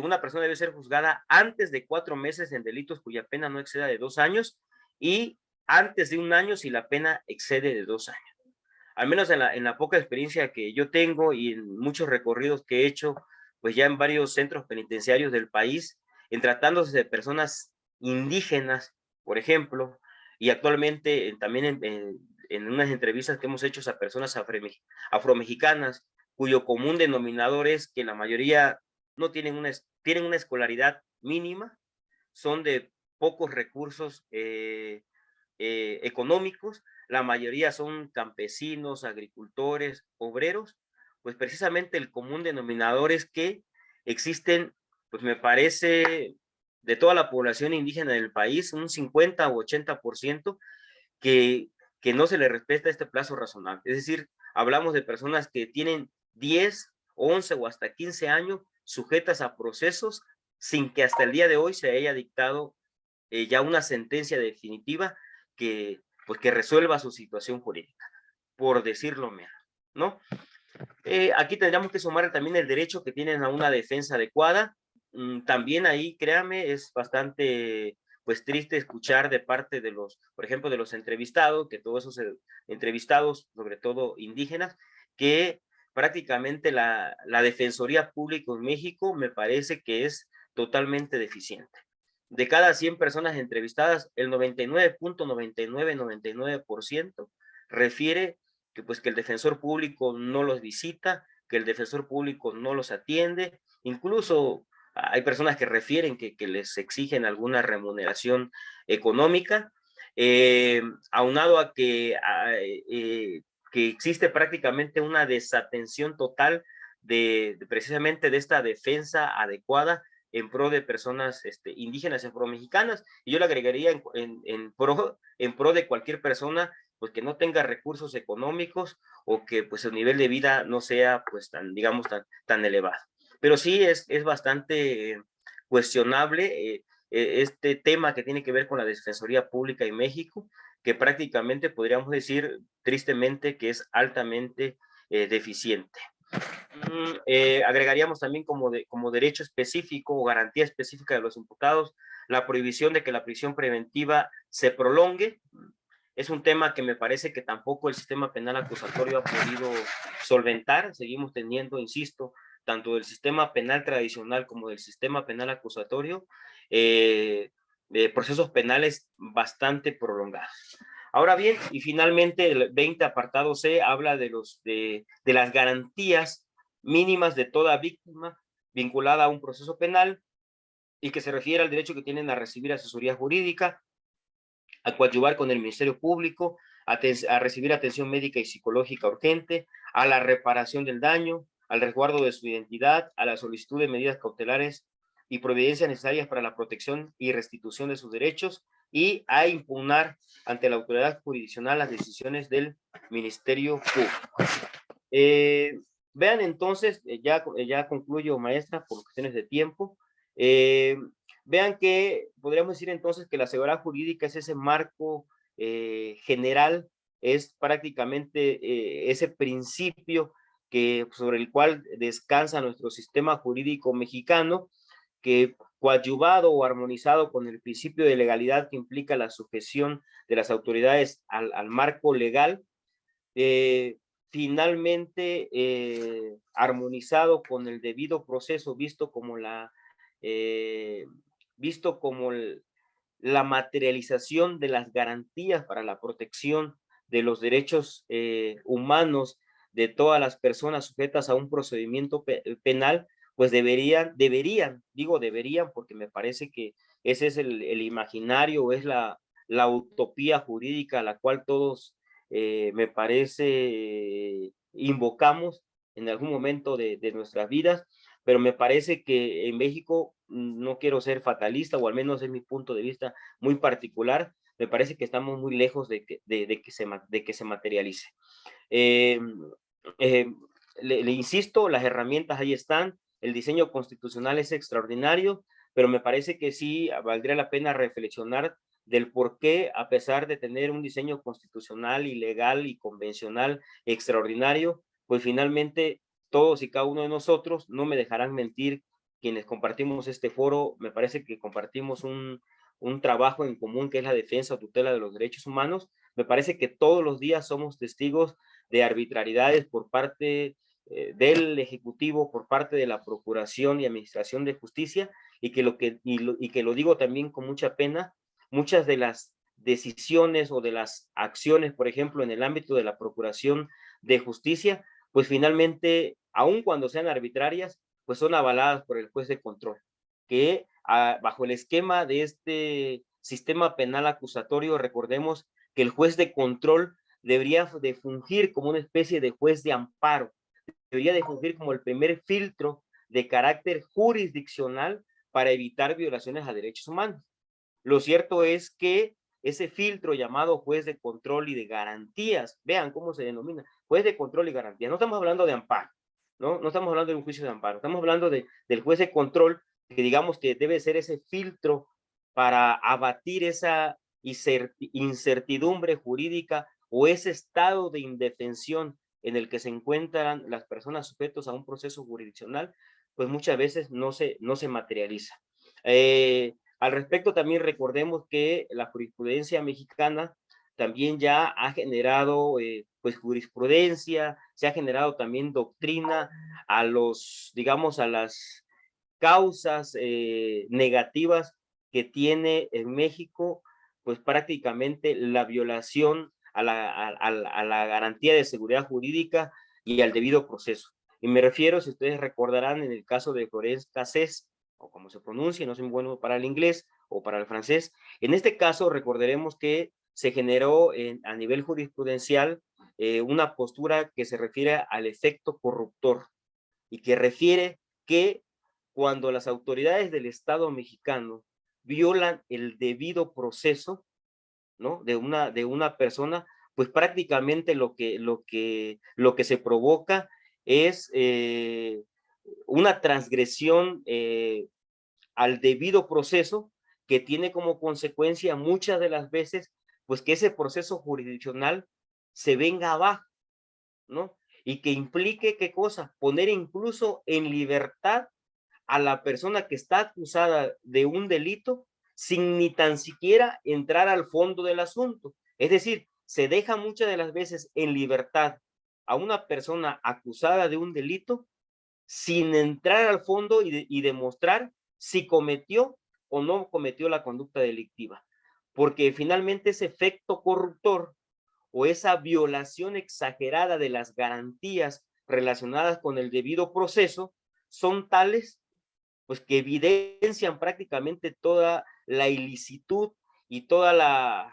Speaker 2: una persona debe ser juzgada antes de 4 meses en delitos cuya pena no exceda de 2 años y antes de 1 año si la pena excede de 2 años. Al menos en la poca experiencia que yo tengo y en muchos recorridos que he hecho, pues ya en varios centros penitenciarios del país, en tratándose de personas indígenas, por ejemplo, y actualmente también en unas entrevistas que hemos hecho a personas afromexicanas, cuyo común denominador es que la mayoría no tienen tienen una escolaridad mínima, son de pocos recursos económicos, la mayoría son campesinos, agricultores, obreros, pues precisamente el común denominador es que existen pues me parece, de toda la población indígena del país, un 50 o 80% que, que no se le respeta este plazo razonable. Es decir, hablamos de personas que tienen 10, 11 o hasta 15 años sujetas a procesos sin que hasta el día de hoy se haya dictado ya una sentencia definitiva que, pues, que resuelva su situación jurídica, por decirlo menos, ¿no? Aquí tendríamos que sumar también el derecho que tienen a una defensa adecuada. También ahí, créame, es bastante pues triste escuchar de parte de los, por ejemplo, de los entrevistados, que todos esos entrevistados, sobre todo indígenas, que prácticamente la Defensoría Pública en México me parece que es totalmente deficiente. De cada 100 personas entrevistadas, el 99.9999% refiere que pues que el defensor público no los visita, que el defensor público no los atiende, incluso hay personas que refieren que les exigen alguna remuneración económica, aunado a que existe prácticamente una desatención total precisamente de esta defensa adecuada en pro de personas indígenas, en pro mexicanas, y yo le agregaría en pro de cualquier persona pues que no tenga recursos económicos o que pues el nivel de vida no sea pues tan, digamos, tan elevado. Pero sí es bastante cuestionable este tema que tiene que ver con la Defensoría Pública en México, que prácticamente podríamos decir tristemente que es altamente deficiente. Agregaríamos también como derecho específico o garantía específica de los imputados la prohibición de que la prisión preventiva se prolongue. Es un tema que me parece que tampoco el sistema penal acusatorio ha podido solventar. Seguimos teniendo, insisto, tanto del sistema penal tradicional como del sistema penal acusatorio, procesos penales bastante prolongados. Ahora bien, y finalmente el 20 apartado C habla de las garantías mínimas de toda víctima vinculada a un proceso penal y que se refiere al derecho que tienen a recibir asesoría jurídica, a coadyuvar con el Ministerio Público, a recibir atención médica y psicológica urgente, a la reparación del daño, al resguardo de su identidad, a la solicitud de medidas cautelares y providencias necesarias para la protección y restitución de sus derechos, y a impugnar ante la autoridad jurisdiccional las decisiones del Ministerio Público. Vean entonces, ya concluyo, maestra, por cuestiones de tiempo. Vean que podríamos decir entonces que la seguridad jurídica es ese marco general, es prácticamente ese principio sobre el cual descansa nuestro sistema jurídico mexicano, que coadyuvado o armonizado con el principio de legalidad que implica la sujeción de las autoridades al marco legal, finalmente armonizado con el debido proceso, visto como la materialización de las garantías para la protección de los derechos humanos de todas las personas sujetas a un procedimiento penal, pues deberían, porque me parece que ese es el imaginario, es la utopía jurídica a la cual todos me parece invocamos en algún momento de nuestras vidas, pero me parece que en México, no quiero ser fatalista, o al menos es mi punto de vista muy particular, me parece que estamos muy lejos de que se materialice. Le insisto, las herramientas ahí están, el diseño constitucional es extraordinario, pero me parece que sí valdría la pena reflexionar del por qué, a pesar de tener un diseño constitucional y legal y convencional extraordinario, pues finalmente todos y cada uno de nosotros, no me dejarán mentir quienes compartimos este foro, me parece que compartimos un trabajo en común que es la defensa o tutela de los derechos humanos. Me parece que todos los días somos testigos de arbitrariedades por parte del Ejecutivo, por parte de la Procuración y Administración de Justicia, y que lo digo también con mucha pena, muchas de las decisiones o de las acciones, por ejemplo, en el ámbito de la Procuración de Justicia, pues finalmente, aun cuando sean arbitrarias, pues son avaladas por el juez de control, que bajo el esquema de este sistema penal acusatorio, recordemos que el juez de control debería de fungir como una especie de juez de amparo, debería de fungir como el primer filtro de carácter jurisdiccional para evitar violaciones a derechos humanos. Lo cierto es que ese filtro llamado juez de control y de garantías, vean cómo se denomina, juez de control y garantías, no estamos hablando de amparo, no estamos hablando de un juicio de amparo, estamos hablando del juez de control, que digamos que debe ser ese filtro para abatir esa incertidumbre jurídica o ese estado de indefensión en el que se encuentran las personas sujetas a un proceso jurisdiccional, pues muchas veces no se materializa. Al respecto, también recordemos que la jurisprudencia mexicana también ya ha generado pues jurisprudencia, se ha generado también doctrina a digamos, a las causas negativas que tiene en México, pues prácticamente la violación a la garantía de seguridad jurídica y al debido proceso. Y me refiero, si ustedes recordarán, en el caso de Florence Cassés, o como se pronuncia, no soy muy bueno para el inglés o para el francés. En este caso, recordaremos que se generó a nivel jurisprudencial una postura que se refiere al efecto corruptor y que refiere que cuando las autoridades del Estado mexicano violan el debido proceso, ¿no?, de una persona, pues prácticamente lo que se provoca es una transgresión al debido proceso, que tiene como consecuencia muchas de las veces, pues que ese proceso jurisdiccional se venga abajo, ¿no? Y que implique, ¿qué cosa? Poner incluso en libertad a la persona que está acusada de un delito sin ni tan siquiera entrar al fondo del asunto. Es decir, se deja muchas de las veces en libertad a una persona acusada de un delito sin entrar al fondo y demostrar si cometió o no cometió la conducta delictiva. Porque finalmente ese efecto corruptor o esa violación exagerada de las garantías relacionadas con el debido proceso son tales, pues, que evidencian prácticamente toda la ilicitud y toda la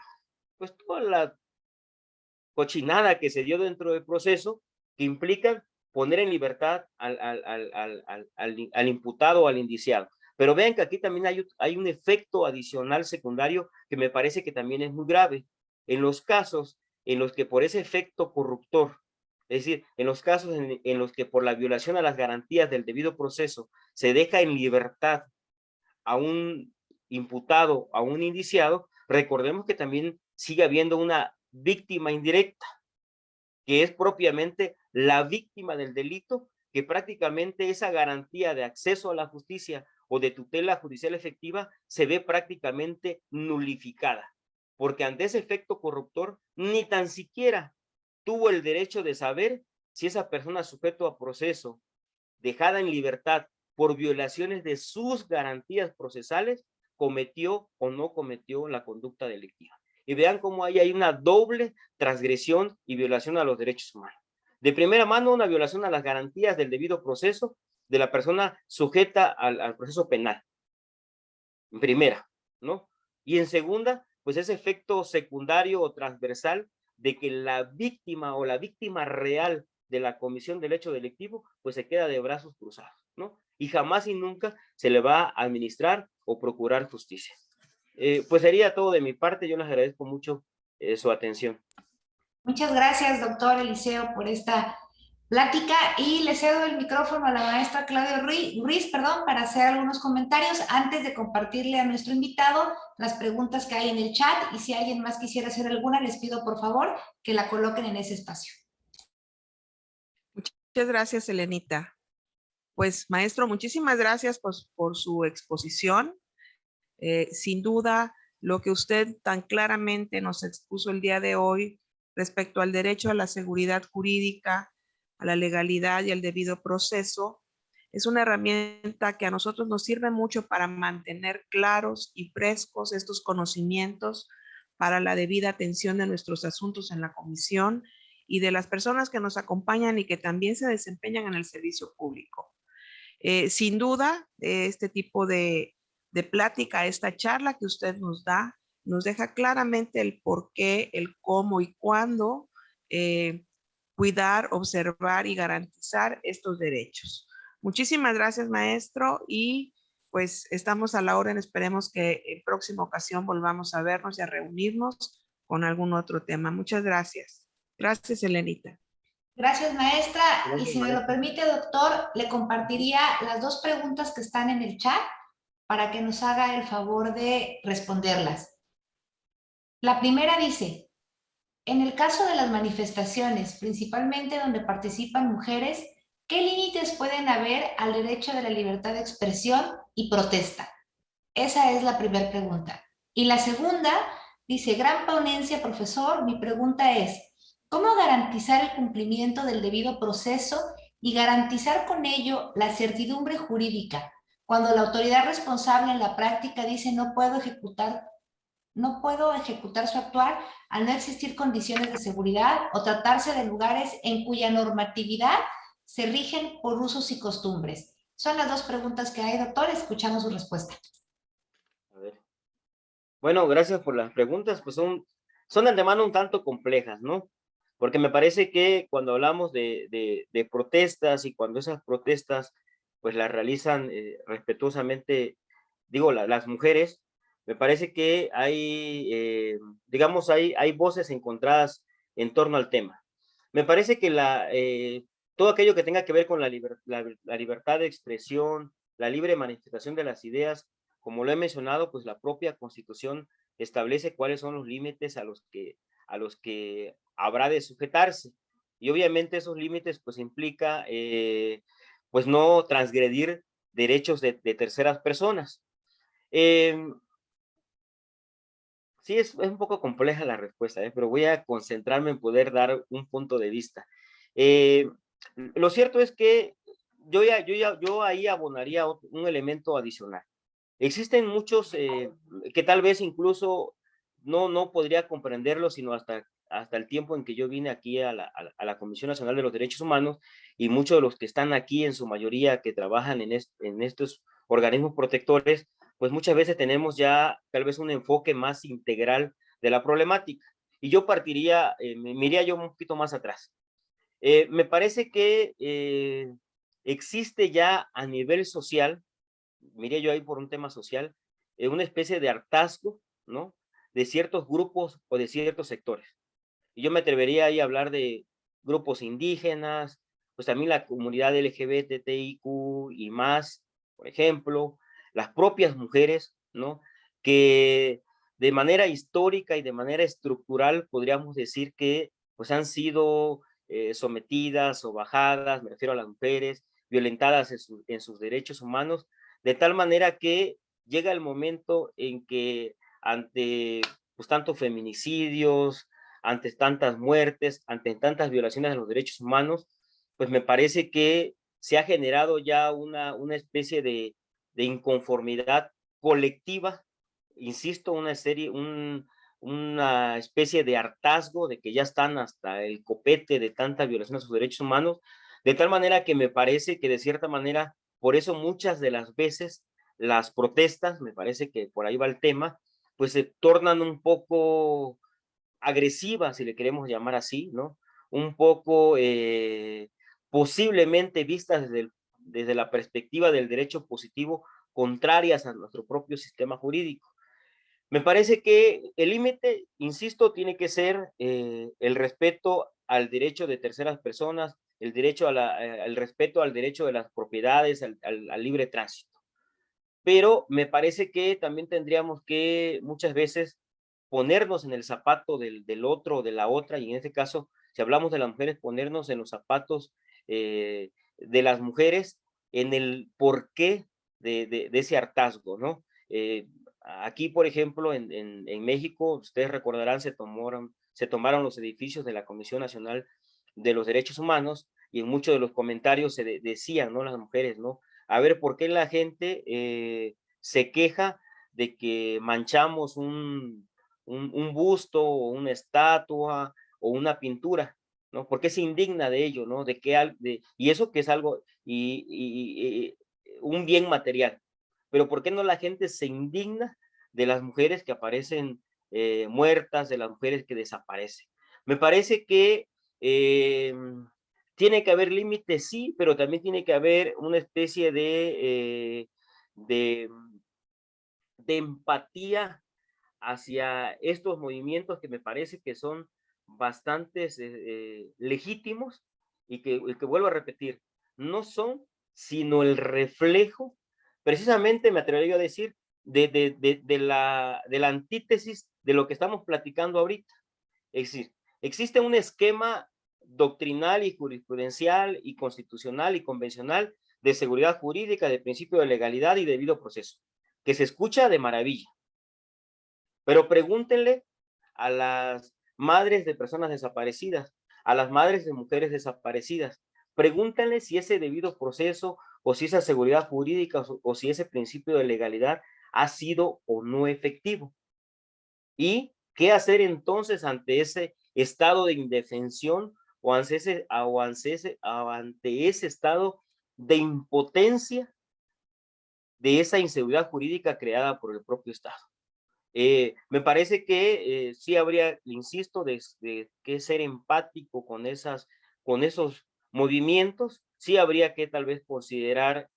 Speaker 2: cochinada que se dio dentro del proceso, que implican poner en libertad al imputado o al indiciado. Pero vean que aquí también hay un efecto adicional secundario que me parece que también es muy grave. En los casos en los que por ese efecto corruptor, es decir, en los casos en los que por la violación a las garantías del debido proceso se deja en libertad a un imputado, a un indiciado, recordemos que también sigue habiendo una víctima indirecta, que es propiamente la víctima del delito, que prácticamente esa garantía de acceso a la justicia o de tutela judicial efectiva se ve prácticamente nulificada, porque ante ese efecto corruptor ni tan siquiera tuvo el derecho de saber si esa persona sujeto a proceso, dejada en libertad por violaciones de sus garantías procesales, cometió o no cometió la conducta delictiva. Y vean cómo hay una doble transgresión y violación a los derechos humanos. De primera mano, una violación a las garantías del debido proceso de la persona sujeta al proceso penal. En primera, ¿no? Y en segunda, pues ese efecto secundario o transversal de que la víctima o la víctima real de la comisión del hecho delictivo, pues se queda de brazos cruzados, ¿no? Y jamás y nunca se le va a administrar o procurar justicia. Pues sería todo de mi parte. Yo les agradezco mucho su atención.
Speaker 1: Muchas gracias, doctor Eliseo, por esta plática, y le cedo el micrófono a la maestra Claudia Ruiz, para hacer algunos comentarios antes de compartirle a nuestro invitado las preguntas que hay en el chat, y si alguien más quisiera hacer alguna, les pido por favor que la coloquen en ese espacio.
Speaker 3: Muchas gracias, Elenita. Pues, maestro, muchísimas gracias por su exposición. Sin duda, lo que usted tan claramente nos expuso el día de hoy respecto al derecho a la seguridad jurídica, a la legalidad y al debido proceso, es una herramienta que a nosotros nos sirve mucho para mantener claros y frescos estos conocimientos para la debida atención de nuestros asuntos en la comisión y de las personas que nos acompañan y que también se desempeñan en el servicio público. Sin duda, este tipo de plática, esta charla que usted nos da, nos deja claramente el por qué, el cómo y cuándo cuidar, observar y garantizar estos derechos. Muchísimas gracias, maestro, y pues estamos a la orden. Esperemos que en próxima ocasión volvamos a vernos y a reunirnos con algún otro tema. Muchas gracias. Gracias, Elenita.
Speaker 1: Gracias, maestra. Y
Speaker 2: Gracias,
Speaker 1: si me lo
Speaker 2: maestra.
Speaker 1: permite, doctor, le compartiría las dos preguntas que están en el chat para que nos haga el favor de responderlas. La primera dice, en el caso de las manifestaciones, principalmente donde participan mujeres, ¿qué límites pueden haber al derecho de la libertad de expresión y protesta? Esa es la primera pregunta. Y la segunda dice, gran ponencia, profesor. Mi pregunta es, ¿cómo garantizar el cumplimiento del debido proceso y garantizar con ello la certidumbre jurídica cuando la autoridad responsable en la práctica dice no puedo ejecutar su actuar al no existir condiciones de seguridad o tratarse de lugares en cuya normatividad se rigen por usos y costumbres? Son las dos preguntas que hay, doctor. Escuchamos su respuesta.
Speaker 2: A ver. Bueno, gracias por las preguntas, pues son de antemano un tanto complejas, ¿no? Porque me parece que cuando hablamos de protestas y cuando esas protestas pues las realizan respetuosamente, digo, las mujeres, me parece que hay, digamos, hay voces encontradas en torno al tema. Me parece que todo aquello que tenga que ver con la libertad de expresión, la libre manifestación de las ideas, como lo he mencionado, pues la propia Constitución establece cuáles son los límites a los que habrá de sujetarse. Y obviamente esos límites pues implica pues no transgredir derechos de terceras personas. Sí, es un poco compleja la respuesta, pero voy a concentrarme en poder dar un punto de vista. Eh, lo cierto es que yo ahí abonaría un elemento adicional. Existen muchos que tal vez incluso no podría comprenderlo, sino hasta el tiempo en que yo vine aquí a la Comisión Nacional de los Derechos Humanos, y muchos de los que están aquí, en su mayoría, que trabajan en estos organismos protectores, pues muchas veces tenemos ya tal vez un enfoque más integral de la problemática. Y yo partiría, me iría yo un poquito más atrás. Me parece que existe ya a nivel social, miré yo ahí por un tema social, una especie de hartazgo, ¿no? De ciertos grupos o de ciertos sectores. Y yo me atrevería ahí a hablar de grupos indígenas, pues también la comunidad LGBTIQ y más, por ejemplo, las propias mujeres, ¿no? Que de manera histórica y de manera estructural podríamos decir que pues han sido sometidas o bajadas, me refiero a las mujeres, violentadas en sus derechos humanos, de tal manera que llega el momento en que ante pues tantos feminicidios, ante tantas muertes, ante tantas violaciones de los derechos humanos, pues me parece que se ha generado ya una especie de inconformidad colectiva, insisto, una especie de hartazgo de que ya están hasta el copete de tanta violación a sus derechos humanos, de tal manera que me parece que de cierta manera, por eso muchas de las veces las protestas, me parece que por ahí va el tema, pues se tornan un poco agresivas, si le queremos llamar así, ¿no? Un poco posiblemente vistas desde la perspectiva del derecho positivo, contrarias a nuestro propio sistema jurídico. Me parece que el límite, insisto, tiene que ser el respeto al derecho de terceras personas, el derecho el respeto al derecho de las propiedades, al libre tránsito. Pero me parece que también tendríamos que muchas veces ponernos en el zapato del otro o de la otra, y en este caso, si hablamos de las mujeres, ponernos en los zapatos de las mujeres en el porqué de ese hartazgo, ¿no? Aquí, por ejemplo, en México, ustedes recordarán, se tomaron los edificios de la Comisión Nacional de los Derechos Humanos, y en muchos de los comentarios decían, ¿no? Las mujeres, ¿no? A ver, ¿por qué la gente se queja de que manchamos un busto o una estatua o una pintura? ¿No? ¿Por qué se indigna de ello? ¿No? Y eso que es algo, un bien material. Pero ¿por qué no la gente se indigna de las mujeres que aparecen muertas, de las mujeres que desaparecen? Me parece que Tiene que haber límites, sí, pero también tiene que haber una especie de empatía hacia estos movimientos que me parece que son bastantes legítimos y que vuelvo a repetir, no son sino el reflejo, precisamente me atrevería a decir, de la antítesis de lo que estamos platicando ahorita. Es decir, existe un esquema doctrinal y jurisprudencial y constitucional y convencional de seguridad jurídica, de principio de legalidad y debido proceso, que se escucha de maravilla. Pero pregúntenle a las madres de personas desaparecidas, a las madres de mujeres desaparecidas, pregúntenle si ese debido proceso o si esa seguridad jurídica o si ese principio de legalidad ha sido o no efectivo. ¿Y qué hacer entonces ante ese estado de indefensión o ante ese estado de impotencia de esa inseguridad jurídica creada por el propio Estado? Me parece que sí habría, insisto, de que ser empático con esos movimientos, sí habría que tal vez considerar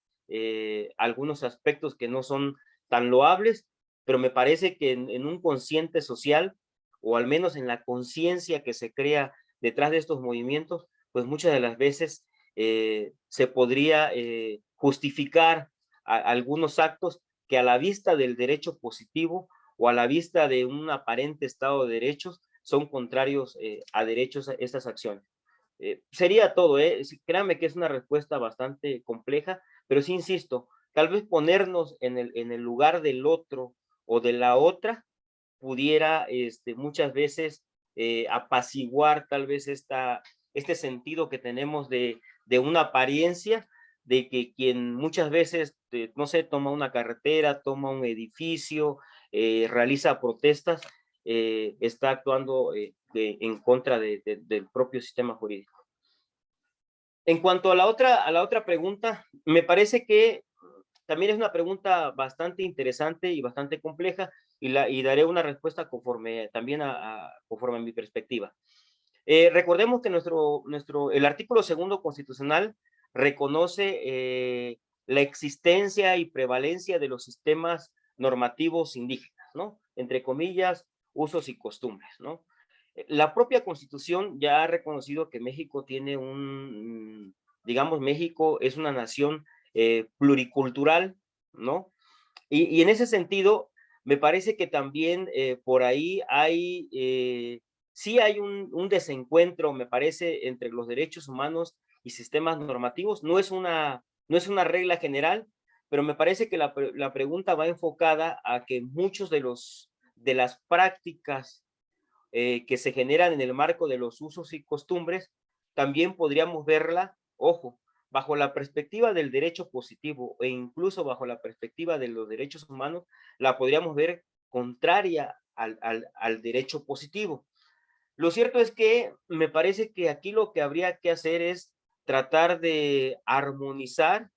Speaker 2: algunos aspectos que no son tan loables, pero me parece que en un consciente social, o al menos en la conciencia que se crea detrás de estos movimientos, pues muchas de las veces se podría justificar algunos actos que a la vista del derecho positivo o a la vista de un aparente estado de derechos, son contrarios a derechos a estas acciones. Sería todo, créanme que es una respuesta bastante compleja, pero sí insisto, tal vez ponernos en el lugar del otro o de la otra pudiera muchas veces apaciguar tal vez este sentido que tenemos de una apariencia, de que quien muchas veces, no sé, toma una carretera, toma un edificio, realiza protestas, está actuando en contra del propio sistema jurídico. En cuanto a la otra pregunta, me parece que también es una pregunta bastante interesante y bastante compleja y daré una respuesta conforme también conforme a mi perspectiva. Recordemos que el artículo 2 constitucional reconoce la existencia y prevalencia de los sistemas normativos indígenas, ¿no? Entre comillas, usos y costumbres, ¿no? La propia Constitución ya ha reconocido que México tiene digamos, México es una nación pluricultural, ¿no? Y en ese sentido, me parece que también por ahí sí hay un desencuentro, me parece, entre los derechos humanos y sistemas normativos. No es una regla general, pero me parece que la pregunta va enfocada a que muchos de las prácticas que se generan en el marco de los usos y costumbres, también podríamos verla, ojo, bajo la perspectiva del derecho positivo e incluso bajo la perspectiva de los derechos humanos, la podríamos ver contraria al derecho positivo. Lo cierto es que me parece que aquí lo que habría que hacer es tratar de armonizar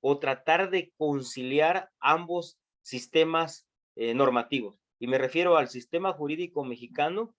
Speaker 2: o tratar de conciliar ambos sistemas normativos. Y me refiero al sistema jurídico mexicano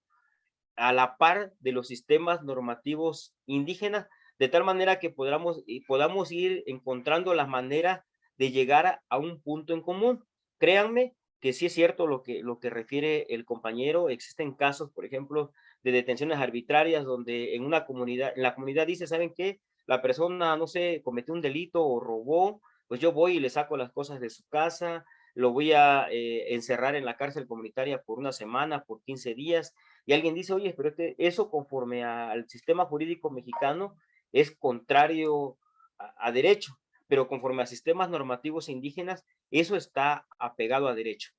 Speaker 2: a la par de los sistemas normativos indígenas, de tal manera que podamos ir encontrando la manera de llegar a un punto en común. Créanme que sí es cierto lo que refiere el compañero. Existen casos, por ejemplo, de detenciones arbitrarias donde en la comunidad dice, ¿saben qué? La persona, no sé, cometió un delito o robó, pues yo voy y le saco las cosas de su casa, lo voy a encerrar en la cárcel comunitaria por una semana, por 15 días, y alguien dice, oye, pero eso conforme al sistema jurídico mexicano es contrario a derecho, pero conforme a sistemas normativos indígenas, eso está apegado a derecho.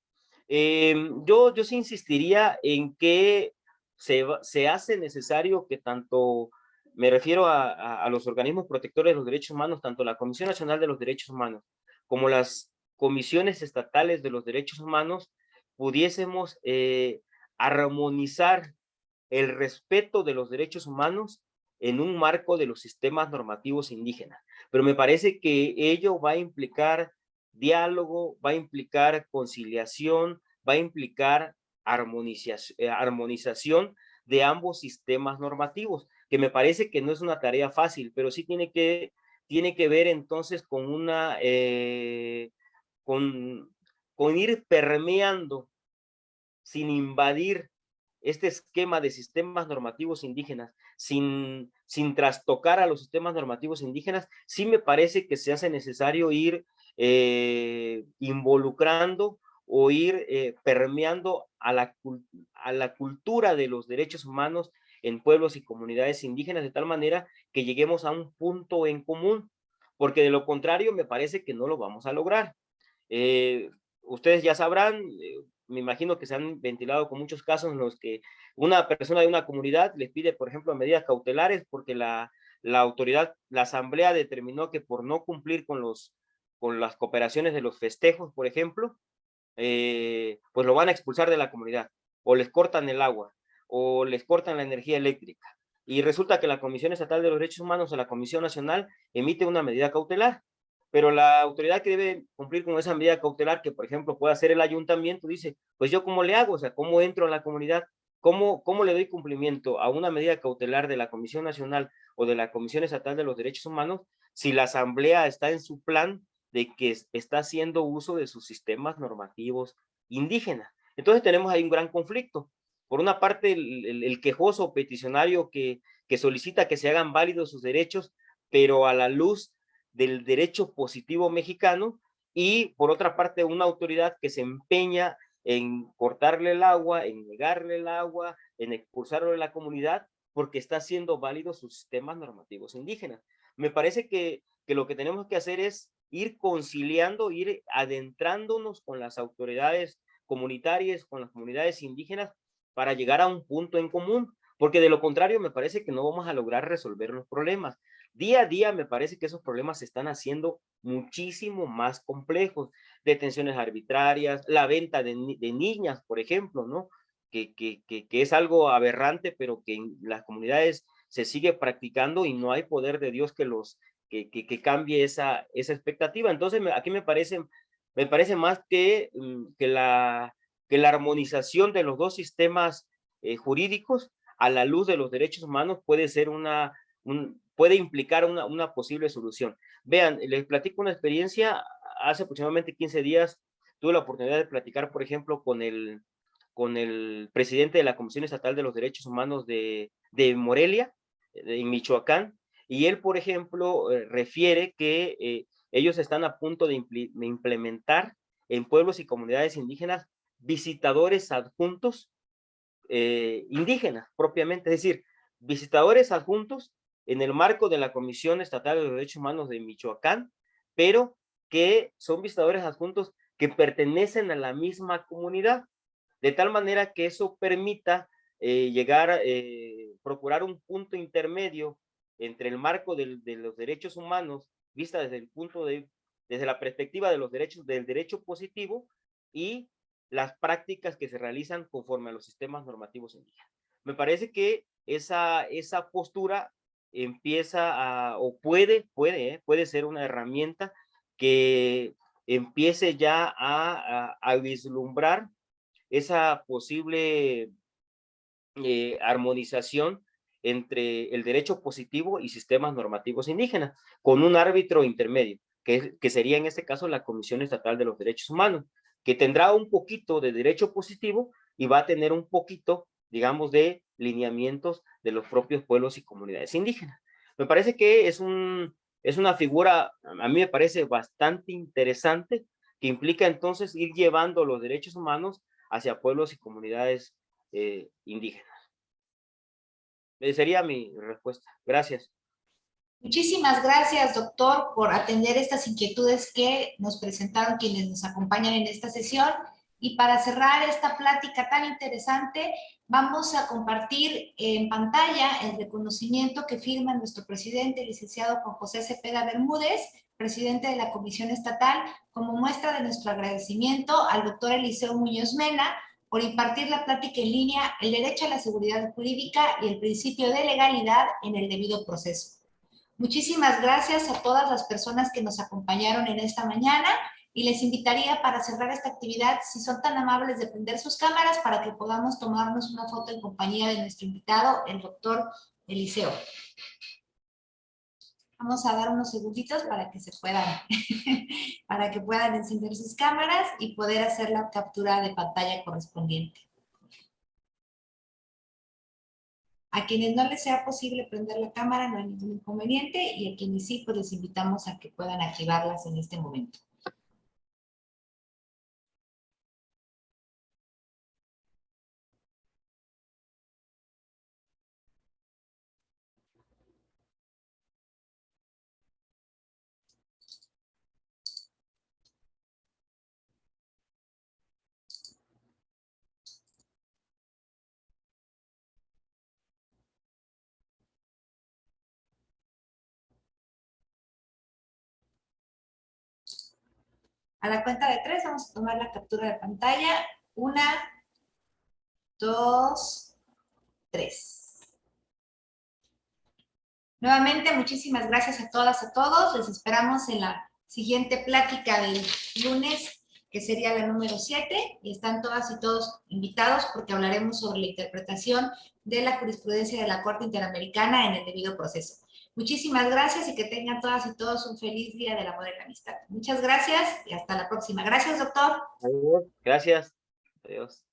Speaker 2: Yo sí insistiría en que se hace necesario que tanto, me refiero a los organismos protectores de los derechos humanos, tanto la Comisión Nacional de los Derechos Humanos como las comisiones estatales de los derechos humanos, pudiésemos armonizar el respeto de los derechos humanos en un marco de los sistemas normativos indígenas. Pero me parece que ello va a implicar diálogo, va a implicar conciliación, va a implicar armonización de ambos sistemas normativos. que me parece que no es una tarea fácil, pero sí tiene que ver entonces con con ir permeando sin invadir este esquema de sistemas normativos indígenas, sin trastocar a los sistemas normativos indígenas. Sí me parece que se hace necesario ir involucrando o ir permeando a la cultura de los derechos humanos en pueblos y comunidades indígenas, de tal manera que lleguemos a un punto en común, porque de lo contrario me parece que no lo vamos a lograr. Ustedes ya sabrán, me imagino que se han ventilado con muchos casos en los que una persona de una comunidad les pide, por ejemplo, medidas cautelares porque la autoridad, la asamblea determinó que por no cumplir con las cooperaciones de los festejos, por ejemplo, pues lo van a expulsar de la comunidad, o les cortan el agua, o les cortan la energía eléctrica. Y resulta que la Comisión Estatal de los Derechos Humanos o la Comisión Nacional emite una medida cautelar, pero la autoridad que debe cumplir con esa medida cautelar, que por ejemplo puede hacer el ayuntamiento, dice, pues yo cómo le hago, o sea, cómo entro a la comunidad, cómo le doy cumplimiento a una medida cautelar de la Comisión Nacional o de la Comisión Estatal de los Derechos Humanos si la asamblea está en su plan de que está haciendo uso de sus sistemas normativos indígenas. Entonces tenemos ahí un gran conflicto. Por una parte, el quejoso peticionario que solicita que se hagan válidos sus derechos, pero a la luz del derecho positivo mexicano, y por otra parte una autoridad que se empeña en cortarle el agua, en negarle el agua, en expulsarlo de la comunidad, porque está haciendo válidos sus sistemas normativos indígenas. Me parece que lo que tenemos que hacer es ir conciliando, ir adentrándonos con las autoridades comunitarias, con las comunidades indígenas, para llegar a un punto en común, porque de lo contrario me parece que no vamos a lograr resolver los problemas. Día a día me parece que esos problemas se están haciendo muchísimo más complejos. Detenciones arbitrarias, la venta de niñas, por ejemplo, ¿no? Que es algo aberrante, pero que en las comunidades se sigue practicando y no hay poder de Dios que cambie esa expectativa. Entonces, aquí me parece más que la armonización de los dos sistemas jurídicos a la luz de los derechos humanos puede ser puede implicar una posible solución. Vean, les platico una experiencia. Hace aproximadamente 15 días tuve la oportunidad de platicar, por ejemplo, con el presidente de la Comisión Estatal de los Derechos Humanos de Morelia, en Michoacán, y él, por ejemplo, refiere que ellos están a punto de implementar en pueblos y comunidades indígenas visitadores adjuntos indígenas propiamente, es decir, visitadores adjuntos en el marco de la Comisión Estatal de los Derechos Humanos de Michoacán, pero que son visitadores adjuntos que pertenecen a la misma comunidad, de tal manera que eso permita procurar un punto intermedio entre el marco de los derechos humanos, vista desde la perspectiva de los derechos, del derecho positivo, y las prácticas que se realizan conforme a los sistemas normativos indígenas. Me parece que esa postura empieza o puede ser una herramienta que empiece ya a vislumbrar esa posible armonización entre el derecho positivo y sistemas normativos indígenas, con un árbitro intermedio, que sería en este caso la Comisión Estatal de los Derechos Humanos, que tendrá un poquito de derecho positivo y va a tener un poquito, digamos, de lineamientos de los propios pueblos y comunidades indígenas. Me parece que es una figura, a mí me parece bastante interesante, que implica entonces ir llevando los derechos humanos hacia pueblos y comunidades indígenas. Sería mi respuesta. Gracias.
Speaker 1: Muchísimas gracias, doctor, por atender estas inquietudes que nos presentaron quienes nos acompañan en esta sesión. Y para cerrar esta plática tan interesante, vamos a compartir en pantalla el reconocimiento que firma nuestro presidente, el licenciado Juan José Cepeda Bermúdez, presidente de la Comisión Estatal, como muestra de nuestro agradecimiento al doctor Eliseo Muñoz Mena por impartir la plática en línea, el derecho a la seguridad jurídica y el principio de legalidad en el debido proceso. Muchísimas gracias a todas las personas que nos acompañaron en esta mañana y les invitaría para cerrar esta actividad, si son tan amables de prender sus cámaras para que podamos tomarnos una foto en compañía de nuestro invitado, el doctor Eliseo. Vamos a dar unos segunditos para que se puedan, para que puedan encender sus cámaras y poder hacer la captura de pantalla correspondiente. A quienes no les sea posible prender la cámara no hay ningún inconveniente y a quienes sí, pues les invitamos a que puedan activarlas en este momento. A la cuenta de 3 vamos a tomar la captura de pantalla. 1, 2, 3. Nuevamente, muchísimas gracias a todas, a todos. Les esperamos en la siguiente plática del lunes, que sería la número 7. Y están todas y todos invitados porque hablaremos sobre la interpretación de la jurisprudencia de la Corte Interamericana en el debido proceso. Muchísimas gracias y que tengan todas y todos un feliz Día del Amor y la Amistad. Muchas gracias y hasta la próxima. Gracias, doctor.
Speaker 2: Adiós. Gracias. Adiós.